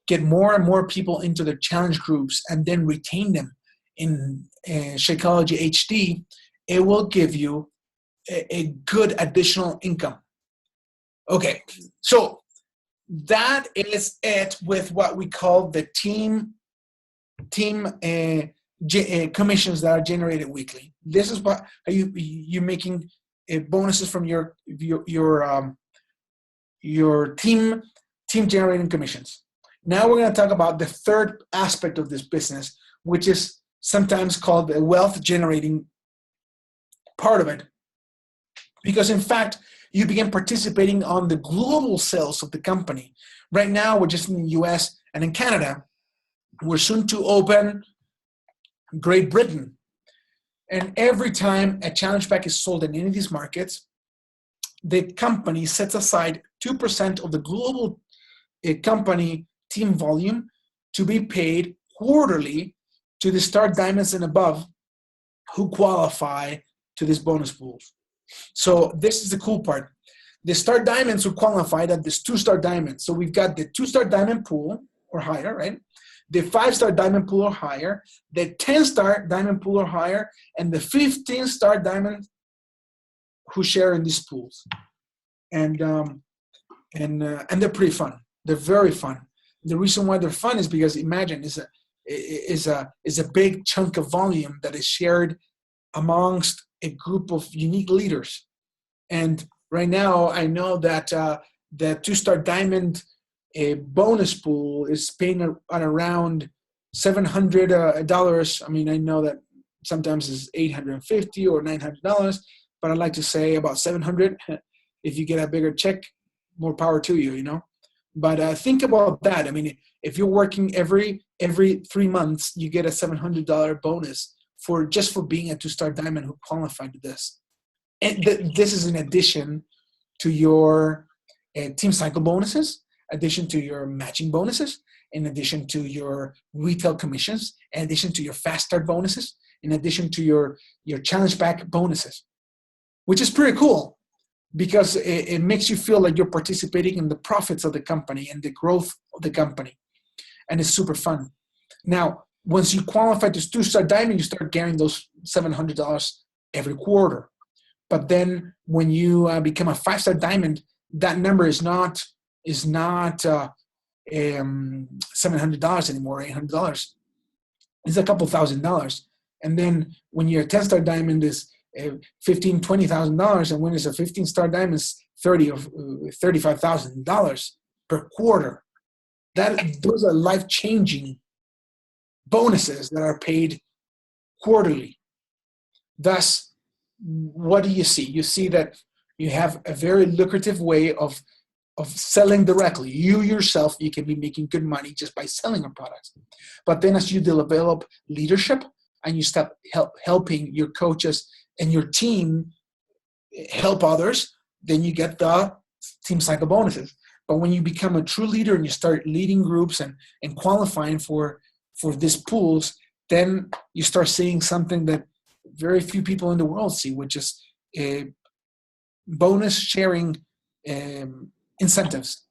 [SPEAKER 3] get more and more people into their challenge groups and then retain them in Shakeology HD, it will give you a good additional income. Okay, so that is it with what we call the team commissions that are generated weekly. This is what are you making bonuses from your team generating commissions. Now we're going to talk about the third aspect of this business, which is sometimes called the wealth generating part of it. Because in fact, you begin participating on the global sales of the company. Right now, we're just in the US and in Canada. We're soon to open Great Britain. And every time a challenge pack is sold in any of these markets, the company sets aside 2% of the global company team volume to be paid quarterly to the star diamonds and above who qualify to these bonus pools. So this is the cool part. The star diamonds who qualified at this 2-star diamond. So we've got the 2-star diamond pool or higher, right? the 5-star diamond pool or higher, the 10-star diamond pool or higher, and the 15-star diamond who share in these pools. And they're pretty fun. They're very fun. The reason why they're fun is because imagine is a big chunk of volume that is shared amongst a group of unique leaders. And right now, I know that the 2-star diamond bonus pool is paying on around $700. I mean, I know that sometimes it's $850 or $900, but I'd like to say about $700. If you get a bigger check, more power to you, you know. But think about that. I mean, if you're working every 3 months, you get a $700 bonus for being a 2-star diamond who qualified to this. And this is in addition to your team cycle bonuses, addition to your matching bonuses, in addition to your retail commissions, in addition to your fast start bonuses, in addition to your challenge pack bonuses, which is pretty cool because it makes you feel like you're participating in the profits of the company and the growth of the company. And it's super fun. Now, once you qualify to 2-star diamond, you start getting those $700 every quarter. But then when you become a 5-star diamond, that number is not $700 anymore, $800. It's a couple $1,000. And then when you're a 10-star diamond is $15,000, $20,000, and when it's a 15-star diamond, it's $30,000 or $35,000 per quarter. Those are life-changing bonuses that are paid quarterly. Thus, what do you see? You see that you have a very lucrative way of selling directly. You yourself, you can be making good money just by selling your products. But then as you develop leadership and you start helping your coaches and your team help others, then you get the team cycle bonuses. But when you become a true leader and you start leading groups and qualifying for these pools, then you start seeing something that very few people in the world see, which is bonus sharing incentives.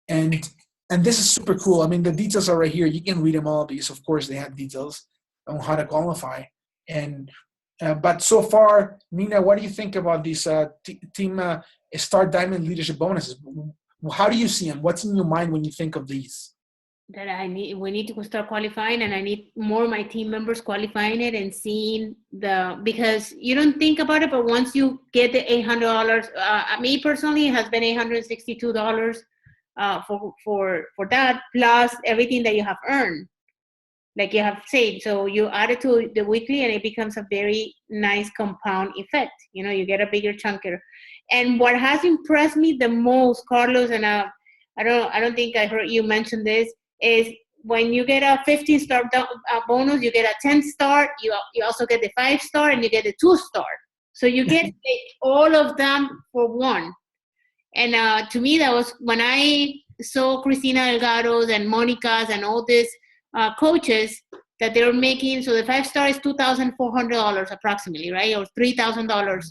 [SPEAKER 3] And this is super cool. I mean, the details are right here. You can read them all because, of course, they have details on how to qualify. And but so far, Nina, what do you think about these Team Star Diamond Leadership bonuses? How do you see them? What's in your mind when you think of these?
[SPEAKER 1] That we need to start qualifying, and I need more of my team members qualifying it and seeing because you don't think about it, but once you get the $800, me personally, it has been $862 for that, plus everything that you have earned, like you have saved. So you add it to the weekly, and it becomes a very nice compound effect. You know, you get a bigger chunker. And what has impressed me the most, Carlos, and I don't think I heard you mention this, is when you get a 15-star bonus, you get a 10-star, you also get the 5-star, and you get a 2-star. So you get all of them for one. And to me, that was when I saw Cristina Delgado's and Monica's and all these coaches that they were making. So the 5-star is $2,400 approximately, right? Or $3,000.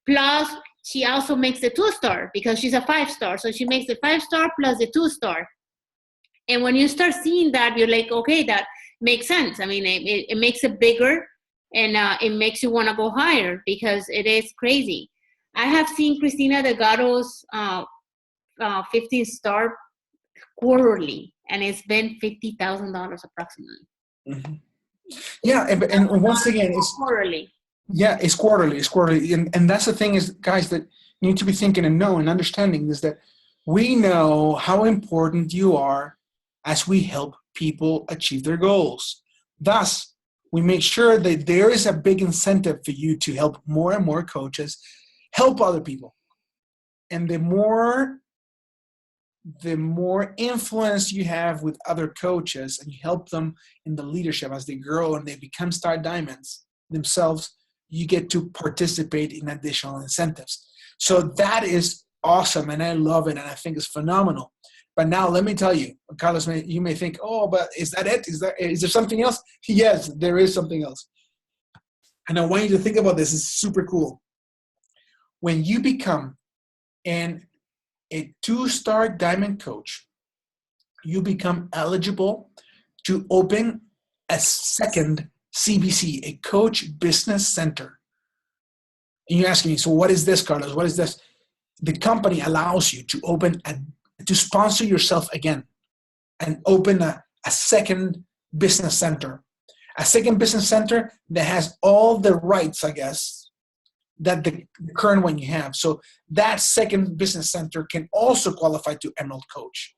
[SPEAKER 1] Plus, she also makes the 2-star because she's a 5-star. So she makes the 5-star plus the 2-star. And when you start seeing that, you're like, okay, that makes sense. I mean, it makes it bigger, and it makes you want to go higher because it is crazy. I have seen Cristina Delgado's 15-star quarterly, and it's been $50,000 approximately.
[SPEAKER 3] Mm-hmm. Yeah, and once again, it's
[SPEAKER 1] quarterly.
[SPEAKER 3] Yeah, it's quarterly. And that's the thing is, guys, that you need to be thinking and know and understanding is that we know how important you are as we help people achieve their goals. Thus, we make sure that there is a big incentive for you to help more and more coaches help other people. And the more influence you have with other coaches and you help them in the leadership as they grow and they become star diamonds themselves, you get to participate in additional incentives. So that is awesome, and I love it, and I think it's phenomenal. But now let me tell you, Carlos, you may think, oh, but is that it? Is there something else? Yes, there is something else. And I want you to think about this. It's super cool. When you become a 2-star diamond coach, you become eligible to open a second CBC, a Coach Business Center. And you're asking me, so what is this, Carlos? What is this? The company allows you to to sponsor yourself again and open a second business center. A second business center that has all the rights, I guess, that the current one you have. So that second business center can also qualify to Emerald Coach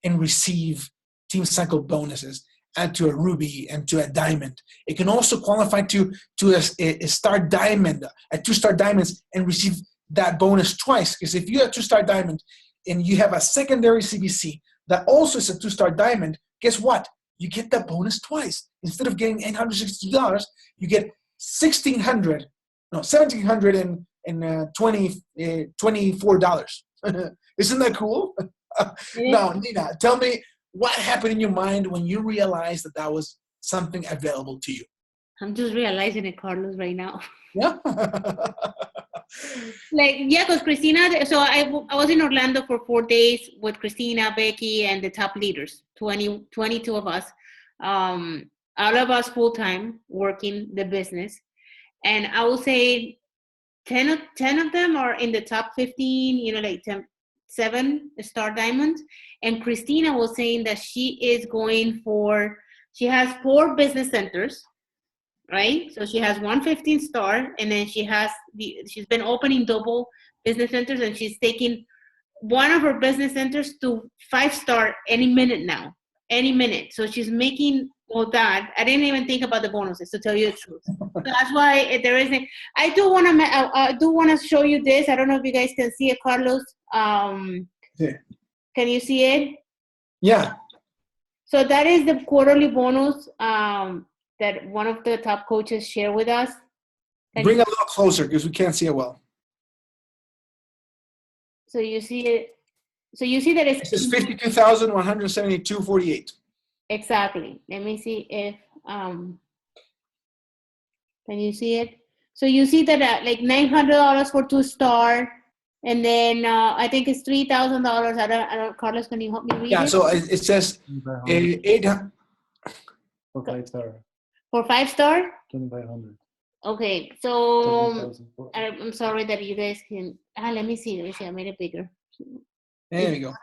[SPEAKER 3] and receive Team Cycle bonuses, and to a Ruby and to a Diamond. It can also qualify to a Star Diamond, a 2-star Diamonds, and receive that bonus twice. Because if you're a 2-star Diamond and you have a secondary CBC that also is a 2-star Diamond, guess what? You get that bonus twice. Instead of getting $862, you get $1,724. Isn't that cool? Now, Nina, tell me what happened in your mind when you realized that was something available to you.
[SPEAKER 1] I'm just realizing it, Carlos, right now.
[SPEAKER 3] Yeah.
[SPEAKER 1] Because Christina, so I was in Orlando for 4 days with Christina, Becky, and the top leaders, 22 of us. All of us full-time working the business. And I would say 10 of them are in the top 15, 7-star diamonds. And Christina was saying that she has 4 business centers, right? So she has 1 15-star, and then she's been opening double business centers, and she's taking one of her business centers to 5-star any minute now. Any minute. So she's making all that. I didn't even think about the bonuses, to tell you the truth. So that's why there isn't. I do want to show you this. I don't know if you guys can see it, Carlos.
[SPEAKER 3] Yeah.
[SPEAKER 1] Can you see it?
[SPEAKER 3] Yeah.
[SPEAKER 1] So that is the quarterly bonus that one of the top coaches share with us.
[SPEAKER 3] Bring a little closer because we can't see it well.
[SPEAKER 1] So you see it. So you see that it's
[SPEAKER 3] 52,172.48.
[SPEAKER 1] Exactly. Let me see if can you see it? So you see that $900 for 2-star, and then I think it's $3,000. I don't. Carlos, can you help me read it?
[SPEAKER 3] Yeah. So it says 800
[SPEAKER 2] for 5-star.
[SPEAKER 1] For 5-star.
[SPEAKER 2] 2,500.
[SPEAKER 1] Okay. So I'm sorry that you guys can. Let me see. I made it bigger.
[SPEAKER 3] There you go.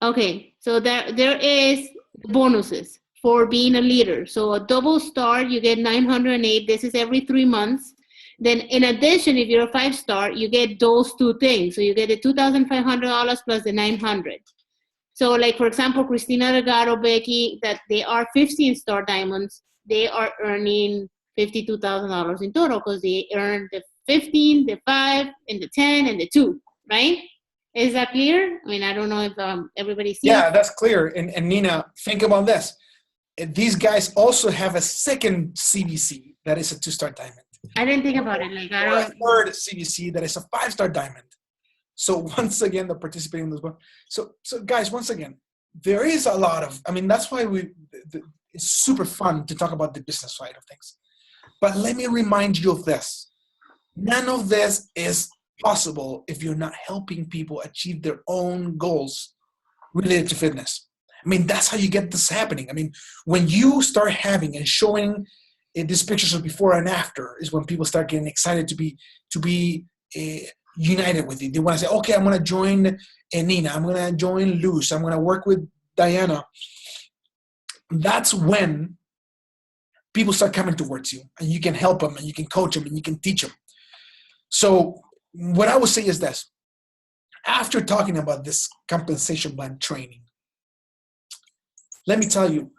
[SPEAKER 1] Okay, so there is bonuses for being a leader. So a double star, you get 908. This is every 3 months. Then in addition, if you're a 5-star, you get those 2 things. So you get the $2,500 plus the 900. So for example, Christina Delgado, Becky, that they are 15-star diamonds, they are earning $52,000 in total because they earned the 15, the 5, and the 10, and the 2, right? Is that clear? I mean, I don't know if everybody sees.
[SPEAKER 3] Yeah, that's clear. And Nina, think about this. These guys also have a second CBC that is a 2-star diamond.
[SPEAKER 1] I didn't think about it.
[SPEAKER 3] Or a third CBC that is a 5-star diamond. So once again, they're participating in this one. So guys, once again, there is a lot of. I mean, that's why it's super fun to talk about the business side of things. But let me remind you of this. None of this is possible if you're not helping people achieve their own goals related to fitness. I mean, that's how you get this happening. I mean, when you start having and showing these pictures of before and after is when people start getting excited to be united with you. They want to say, okay, I'm going to join Nina. I'm going to join Luz. I'm going to work with Diana. That's when people start coming towards you, and you can help them, and you can coach them, and you can teach them. So what I would say is this. After talking about this compensation plan training, let me tell you,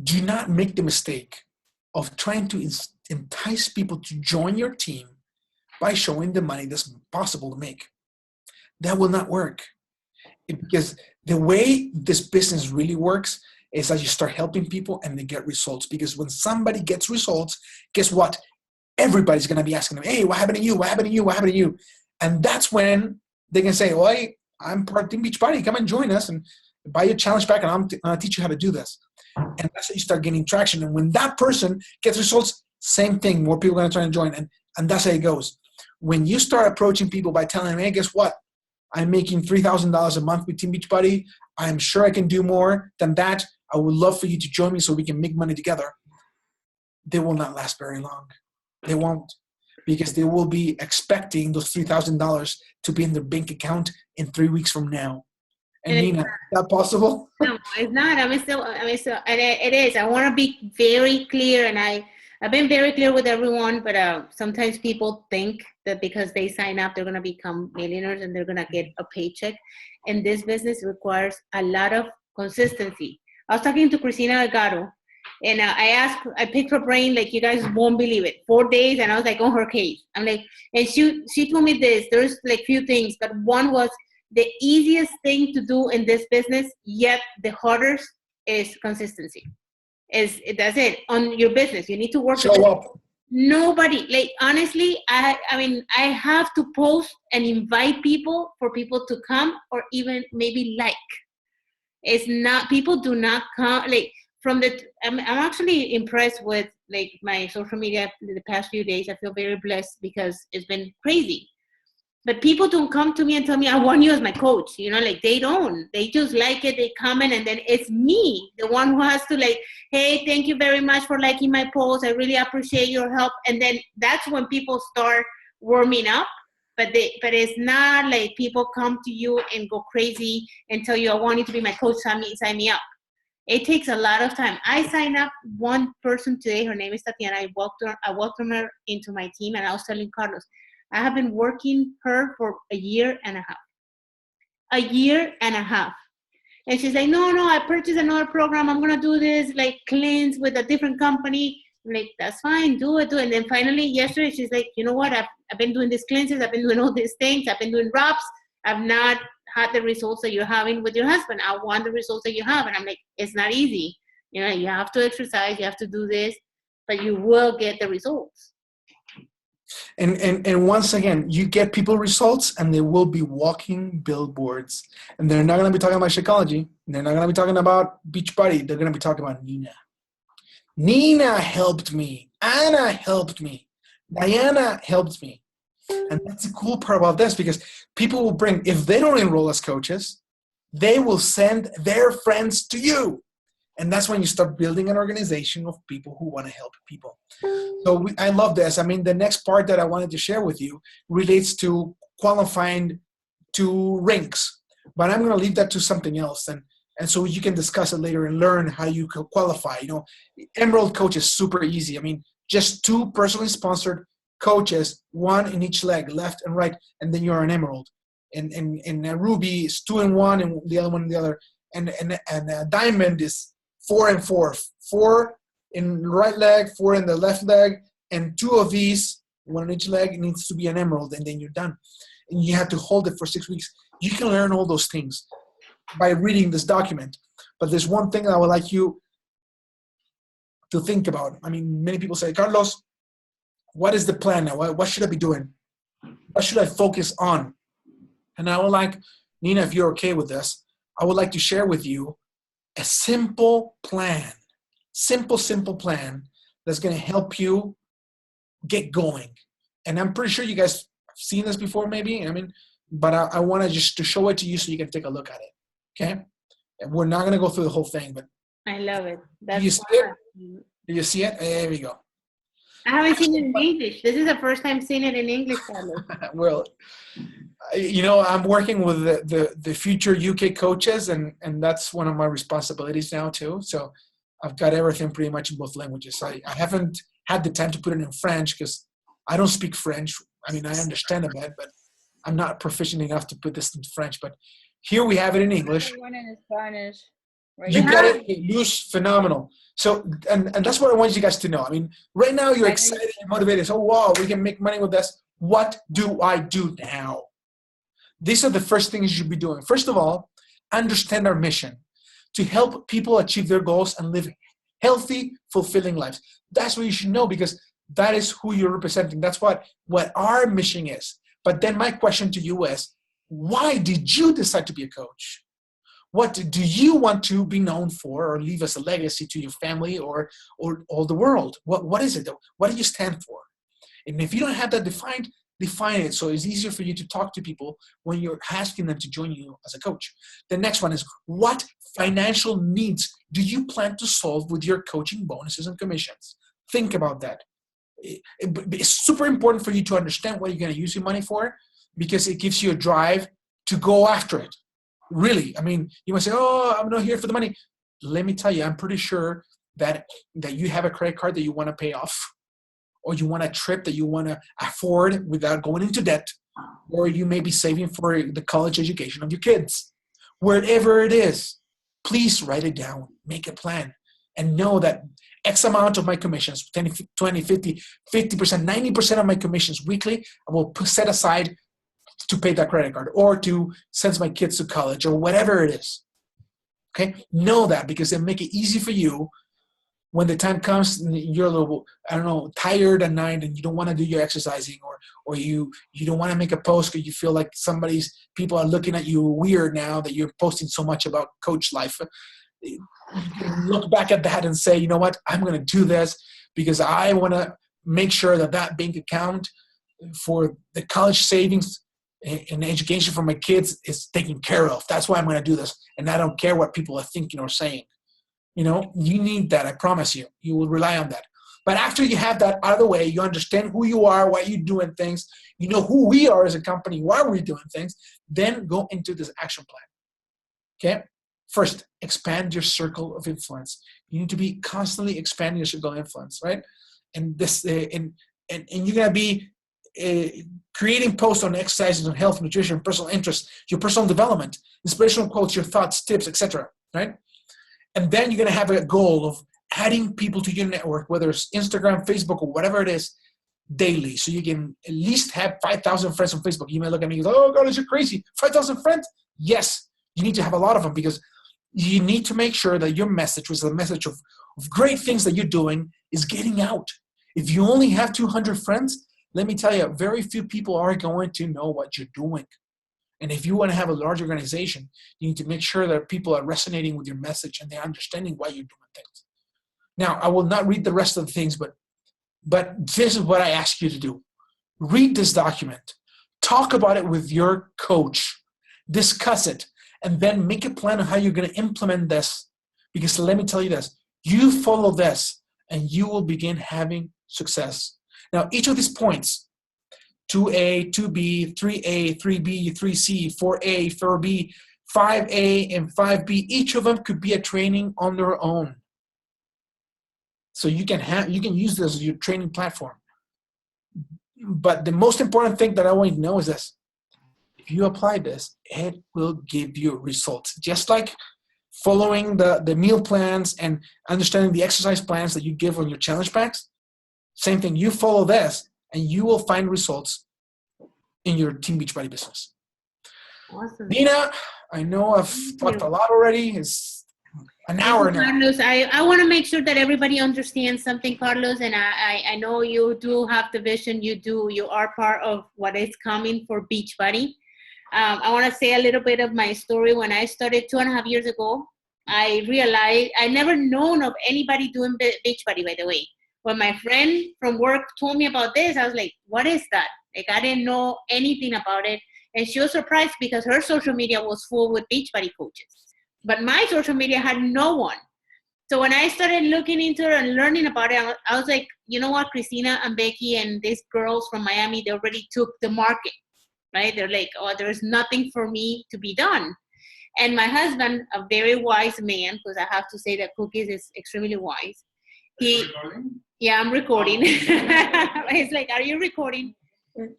[SPEAKER 3] do not make the mistake of trying to entice people to join your team by showing the money that's possible to make. That will not work. Because the way this business really works is that you start helping people and they get results. Because when somebody gets results, guess what? Everybody's going to be asking them, hey, what happened to you? What happened to you? What happened to you? And that's when they can say, well, I'm part of Team Beachbody. Come and join us and buy your challenge pack, and I'm going to teach you how to do this. And that's how you start getting traction. And when that person gets results, same thing. More people are going to try and join. And that's how it goes. When you start approaching people by telling them, hey, guess what? I'm making $3,000 a month with Team Beachbody. I'm sure I can do more than that. I would love for you to join me so we can make money together. They will not last very long. They won't, because they will be expecting those $3,000 to be in their bank account in 3 weeks from now. And Nina, is that possible?
[SPEAKER 1] No, it's not. And it is. I want to be very clear, and I've been very clear with everyone, but sometimes people think that because they sign up, they're going to become millionaires and they're going to get a paycheck. And this business requires a lot of consistency. I was talking to Cristina Delgado, and I picked her brain, like, you guys won't believe it. 4 days, and I was like on her case. I'm like, and she told me this. There's like few things, but one was the easiest thing to do in this business, yet the hardest, is consistency. That's it on your business. You need to work.
[SPEAKER 3] Show up.
[SPEAKER 1] Nobody, like, honestly, I mean, I have to post and invite people for people to come or even maybe like. It's not, people do not come, like, I'm actually impressed with, like, my social media the past few days. I feel very blessed because it's been crazy. But people don't come to me and tell me, I want you as my coach. You know, like, they don't. They just like it. They comment, and then it's me, the one who has to, like, hey, thank you very much for liking my post. I really appreciate your help. And then that's when people start warming up. But it's not like people come to you and go crazy and tell you, I want you to be my coach, sign me up. It takes a lot of time. I signed up one person today. Her name is Tatiana. I welcomed her into my team, and I was telling Carlos, I have been working her for a year and a half. A year and a half. And she's like, no, I purchased another program. I'm going to do this, like, cleanse with a different company. I'm like, that's fine. Do it. And then finally yesterday, she's like, you know what? I've been doing these cleanses. I've been doing all these things. I've been doing ROPS. I've not had the results that you're having with your husband. I want the results that you have. And I'm like, it's not easy. You know, you have to exercise. You have to do this. But you will get the results.
[SPEAKER 3] And once again, you get people results, and they will be walking billboards. And they're not going to be talking about Shakeology. They're not going to be talking about Beachbody. They're going to be talking about Nina. Nina helped me. Anna helped me. Diana helped me. And that's the cool part about this, because people will bring, if they don't enroll as coaches, they will send their friends to you. And that's when you start building an organization of people who want to help people. So I love this. I mean, the next part that I wanted to share with you relates to qualifying to ranks. But I'm going to leave that to something else. And so you can discuss it later and learn how you can qualify. You know, Emerald Coach is super easy. I mean, just 2 personally sponsored coaches, 1 in each leg, left and right, and then you're an Emerald. And Ruby is 2 in 1 and the other one in the other. And Diamond is 4 and 4. 4 in the right leg, 4 in the left leg, and 2 of these, 1 in each leg, needs to be an Emerald, and then you're done. And you have to hold it for 6 weeks. You can learn all those things by reading this document. But there's one thing that I would like you to think about. I mean, many people say, Carlos, what is the plan now? What should I be doing? What should I focus on? And I would like, Nina, if you're okay with this, I would like to share with you a simple plan. Simple plan that's going to help you get going. And I'm pretty sure you guys have seen this before, maybe. I mean, but I want to just to show it to you so you can take a look at it. Okay? And we're not going to go through the whole thing, but
[SPEAKER 1] I love it.
[SPEAKER 3] do you see it? Do you see it? There we go.
[SPEAKER 1] I haven't seen it in English. This is the first time seeing it in English, Carlos.
[SPEAKER 3] Well, you know, I'm working with the future UK coaches, and that's one of my responsibilities now too. So I've got everything pretty much in both languages. I haven't had the time to put it in French because I don't speak French. I mean, I understand a bit, but I'm not proficient enough to put this in French. But here we have it in English.
[SPEAKER 4] One in Spanish. Right?
[SPEAKER 3] You get it. You lose phenomenal. So, and that's what I want you guys to know. I mean, right now you're excited, you're motivated. So, wow, we can make money with this. What do I do now? These are the first things you should be doing. First of all, understand our mission to help people achieve their goals and live healthy, fulfilling lives. That's what you should know, because that is who you're representing. That's what our mission is. But then my question to you is, why did you decide to be a coach? What do you want to be known for or leave as a legacy to your family or all the world? What is it? What do you stand for? And if you don't have that defined, define it so it's easier for you to talk to people when you're asking them to join you as a coach. The next one is, what financial needs do you plan to solve with your coaching bonuses and commissions? Think about that. It's super important for you to understand what you're going to use your money for, because it gives you a drive to go after it. Really, I mean, you might say, oh, I'm not here for the money. Let me tell you, I'm pretty sure that you have a credit card that you want to pay off, or you want a trip that you want to afford without going into debt, or you may be saving for the college education of your kids. Wherever it is, please write it down, make a plan, and know that X amount of my commissions, 10, 20, 50%, 90% of my commissions weekly, I will set aside to pay that credit card or to send my kids to college or whatever it is. Okay? Know that, because it'll make it easy for you when the time comes and you're a little, I don't know, tired at night and you don't want to do your exercising, or you don't want to make a post because you feel like people are looking at you weird now that you're posting so much about coach life. You can look back at that and say, you know what, I'm going to do this because I want to make sure that bank account for the college savings and education for my kids is taken care of. That's why I'm going to do this. And I don't care what people are thinking or saying. You know, you need that. I promise you. You will rely on that. But after you have that out of the way, you understand who you are, why you're doing things, you know who we are as a company, why we're doing things, then go into this action plan. Okay? First, expand your circle of influence. You need to be constantly expanding your circle of influence, right? And this, and you're gonna be creating posts on exercises, on health, nutrition, personal interests, your personal development, inspirational quotes, your thoughts, tips, etc. Right? And then you're gonna have a goal of adding people to your network, whether it's Instagram, Facebook, or whatever it is, daily. So you can at least have 5,000 friends on Facebook. You may look at me and go, oh God, you're crazy. 5,000 friends? Yes, you need to have a lot of them, because you need to make sure that your message, which is a message of great things that you're doing, is getting out. If you only have 200 friends, let me tell you, very few people are going to know what you're doing. And if you want to have a large organization, you need to make sure that people are resonating with your message and they're understanding why you're doing things. Now, I will not read the rest of the things, but this is what I ask you to do. Read this document. Talk about it with your coach. Discuss it. And then make a plan on how you're going to implement this. Because let me tell you this. You follow this, and you will begin having success. Now, each of these points, 2A, 2B, 3A, 3B, 3C, 4A, 4B, 5A, and 5B, each of them could be a training on their own. So you can use this as your training platform. But the most important thing that I want you to know is this. If you apply this, it will give you results. Just like following the meal plans and understanding the exercise plans that you give on your challenge packs, same thing. You follow this, and you will find results in your Team Beachbody business.
[SPEAKER 1] Awesome.
[SPEAKER 3] Nina, I know I've talked a lot already. It's an hour now.
[SPEAKER 1] Carlos, I want to make sure that everybody understands something, Carlos, and I know you do have the vision. You are part of what is coming for Beachbody. I want to say a little bit of my story. When I started 2.5 years ago, I realized I never known of anybody doing Beachbody, by the way. When my friend from work told me about this, I was like, what is that? Like, I didn't know anything about it. And she was surprised because her social media was full with Beachbody coaches. But my social media had no one. So when I started looking into it and learning about it, I was like, you know what, Christina and Becky and these girls from Miami, they already took the market, right? They're like, oh, there's nothing for me to be done. And my husband, a very wise man, because I have to say that Cookies is extremely wise. Yeah, I'm recording. He's like, are you recording?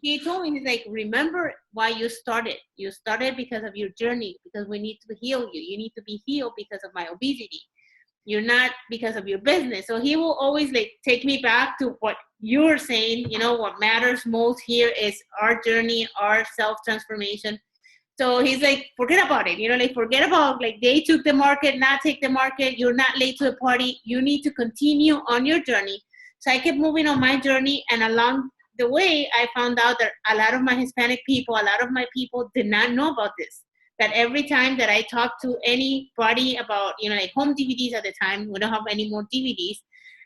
[SPEAKER 1] He told me, he's like, remember why you started. You started because of your journey, because we need to heal you. You need to be healed because of my obesity. You're not because of your business. So he will always like take me back to what you're saying. You know, what matters most here is our journey, our self-transformation. So he's like, forget about it. You know, like forget about like they took the market, not take the market. You're not late to the party. You need to continue on your journey. So I kept moving on my journey, and along the way, I found out that a lot of my Hispanic people, a lot of my people did not know about this. That every time that I talk to anybody about, you know, like home DVDs at the time, we don't have any more DVDs,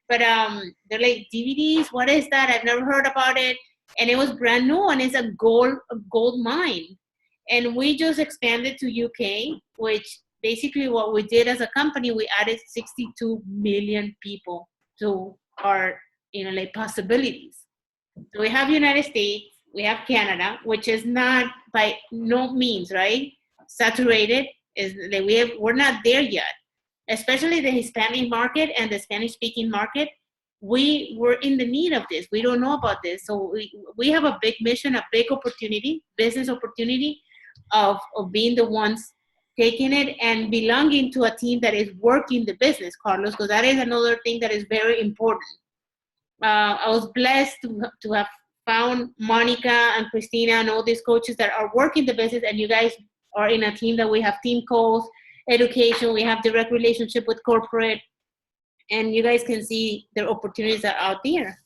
[SPEAKER 1] but they're like, DVDs, what is that? I've never heard about it. and it was brand new, and it's a gold mine. And we just expanded to UK, which basically what we did as a company, we added 62 million people to our, like possibilities. So we have United States, we have Canada, which is not by no means, right, saturated. We're not there yet, especially the Hispanic market and the Spanish-speaking market. We were in the need of this. We don't know about this. So we have a big mission, a big opportunity, business opportunity of being the ones taking it and belonging to a team that is working the business, Carlos, because that is another thing that is very important. I was blessed to have found Monica and Christina and all these coaches that are working the business, and you guys are in a team that we have team calls, education, we have direct relationship with corporate, and you guys can see the opportunities that are out there.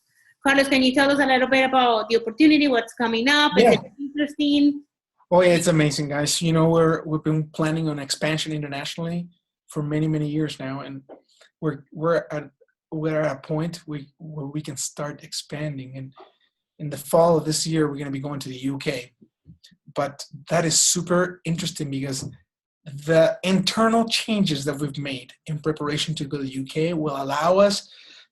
[SPEAKER 1] Carlos, can you tell us a little bit about the opportunity, what's coming up?
[SPEAKER 3] Yeah.
[SPEAKER 1] Is it interesting?
[SPEAKER 3] Oh yeah, it's amazing, guys. We've been planning on expansion internationally for many, many years now, and we're at a point where we can start expanding. And in the fall of this year, we're going to be going to the UK. But that is super interesting because the internal changes that we've made in preparation to go to the UK will allow us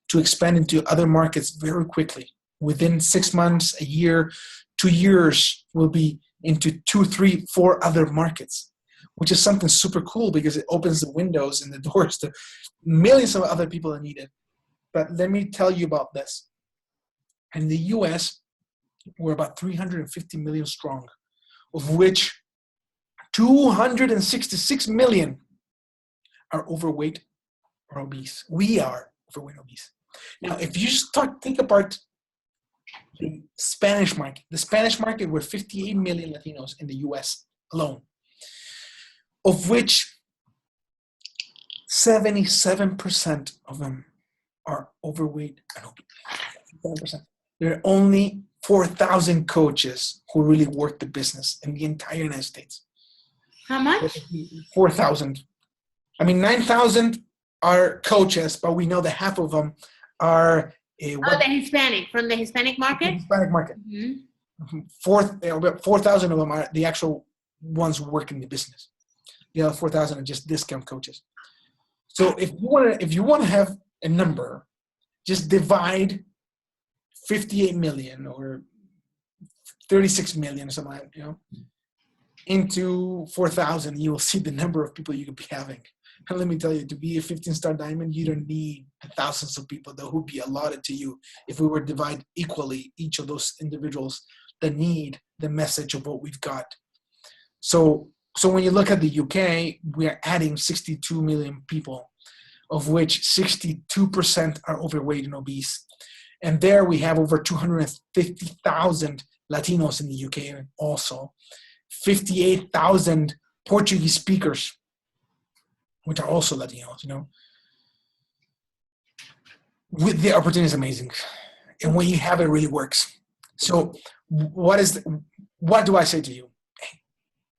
[SPEAKER 3] to expand into other markets very quickly. Within 6 months, a year, 2 years, we'll be into 2, 3, 4 other markets, which is something super cool because it opens the windows and the doors to millions of other people that need it. But let me tell you about this. In the US, we're about 350 million strong, of which 266 million are overweight or obese. We are overweight or obese. Now, if you think about the Spanish market, we're 58 million Latinos in the US alone, of which 77% of them are overweight and obese. 7%. There are only 4,000 coaches who really work the business in the entire United States.
[SPEAKER 1] How much?
[SPEAKER 3] 4,000. I mean, 9,000 are coaches, but we know that half of them are
[SPEAKER 1] the Hispanic, from the Hispanic market?
[SPEAKER 3] Hispanic market.
[SPEAKER 1] Mm-hmm.
[SPEAKER 3] 4,000 of them are the actual ones who work in the business. The other 4,000 are just discount coaches. So if you want to have a number, just divide 58 million or 36 million or something like that, into 4,000, you will see the number of people you could be having. And let me tell you, to be a 15-star diamond, you don't need thousands of people that would be allotted to you if we were to divide equally each of those individuals that need the message of what we've got. So when you look at the UK, we are adding 62 million people, of which 62% are overweight and obese. And there we have over 250,000 Latinos in the UK also. 58,000 Portuguese speakers, which are also Latinos, The opportunity is amazing. And when you have it, really works. So what do I say to you? Hey,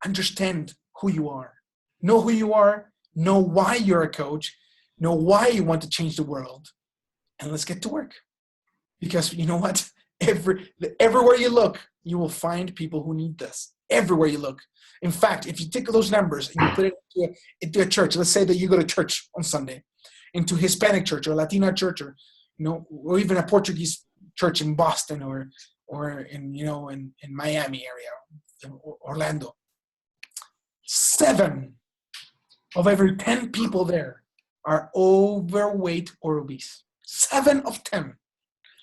[SPEAKER 3] understand who you are. Know who you are. Know why you're a coach. Know why you want to change the world. And let's get to work. Because you know what? Everywhere you look, you will find people who need this. Everywhere you look. In fact, if you take those numbers and you put it into a church, let's say that you go to church on Sunday, into Hispanic church or Latina church, or or even a Portuguese church in Boston or in in Miami area, Orlando. 7 of every 10 people there are overweight or obese. 7 of 10.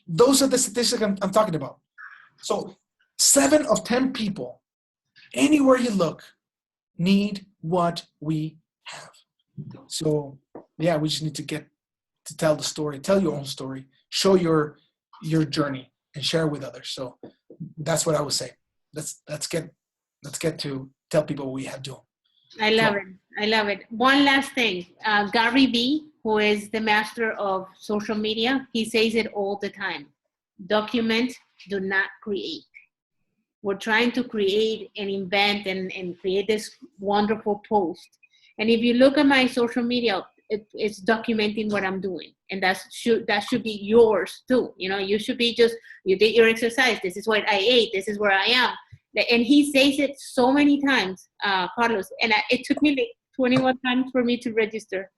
[SPEAKER 3] Those are the statistics I'm talking about. So 7 of 10 people, anywhere you look, need what we have. So yeah, we just need to get to tell the story, tell your own story, show your journey, and share with others. So that's what I would say. Let's get to tell people what we have to.
[SPEAKER 1] I love it. One last thing. Gary Vee, who is the master of social media, he says it all the time. Document, do not create. We're trying to create and invent and create this wonderful post. And if you look at my social media, it's documenting what I'm doing, and that should be yours too. You know, you should be just, you did your exercise. This is what I ate. This is where I am. And he says it so many times, Carlos, and it took me like 21 times for me to register.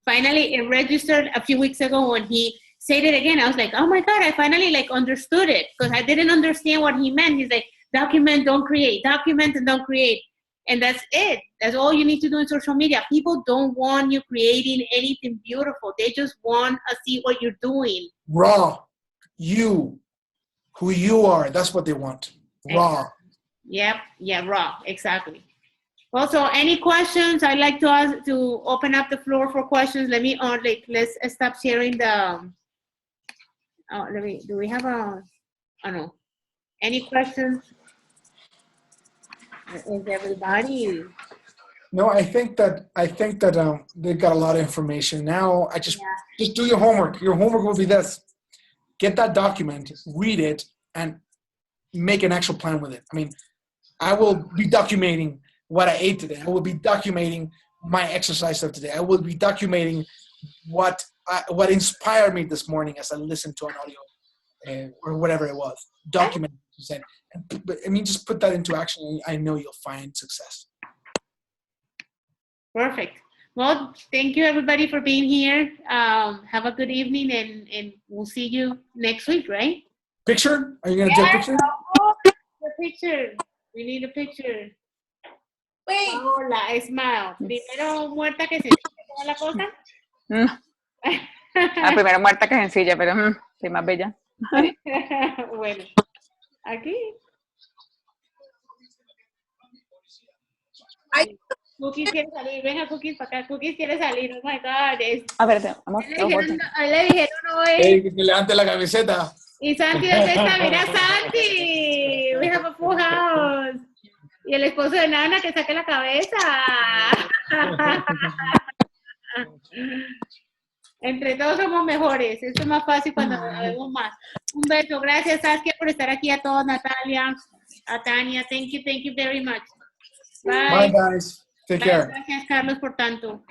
[SPEAKER 1] Finally, it registered a few weeks ago when he said it again. I was like, oh my God, I finally like understood it, because I didn't understand what he meant. He's like, document, don't create. Document and don't create. And that's it. That's all you need to do in social media. People don't want you creating anything beautiful. They just want to see what you're doing.
[SPEAKER 3] Raw. You. Who you are. That's what they want. Raw.
[SPEAKER 1] Yep. Yeah, raw. Exactly. Also, any questions? I'd like to ask, to open up the floor for questions. Let me let's stop sharing the. Do we have a? I don't know. Any questions? Is everybody?
[SPEAKER 3] No, I think that they've got a lot of information. Now I just do your homework. Your homework will be this: get that document, read it, and make an actual plan with it. I mean, I will be documenting what I ate today. I will be documenting my exercise of today. I will be documenting what inspired me this morning as I listened to an audio or whatever it was. Document it. I mean, just put that into action. I know you'll find success.
[SPEAKER 1] Perfect. Well, thank you everybody for being here. Have a good evening, and we'll see you next week, right?
[SPEAKER 3] Picture? Are you going to do a picture?
[SPEAKER 1] Oh, the picture. We need a picture.
[SPEAKER 4] Wait.
[SPEAKER 1] Hola, smile. Primero muerta que sencilla, ¿cómo es la cosa?
[SPEAKER 4] Primero muerta que sencilla, pero sí, más bella.
[SPEAKER 1] Bueno, aquí.
[SPEAKER 4] Ay.
[SPEAKER 1] Cookies quiere salir. Venga, Cookies para acá. Cookies quiere salir. Oh my God.
[SPEAKER 4] A ver, amor.
[SPEAKER 1] Le dijeron hoy.
[SPEAKER 3] Hey, que se levante la camiseta.
[SPEAKER 1] Y Santi, ¿dónde está? Mira, Santi. We have a full house. Y el esposo de Nana que saque la cabeza. Entre todos somos mejores. Esto es más fácil cuando nos vemos más. Un beso. Gracias, Saskia, por estar aquí. A todos, Natalia, a Tania. Thank you very much. Bye.
[SPEAKER 3] Bye, guys. Take care.
[SPEAKER 1] Gracias, Carlos, por tanto.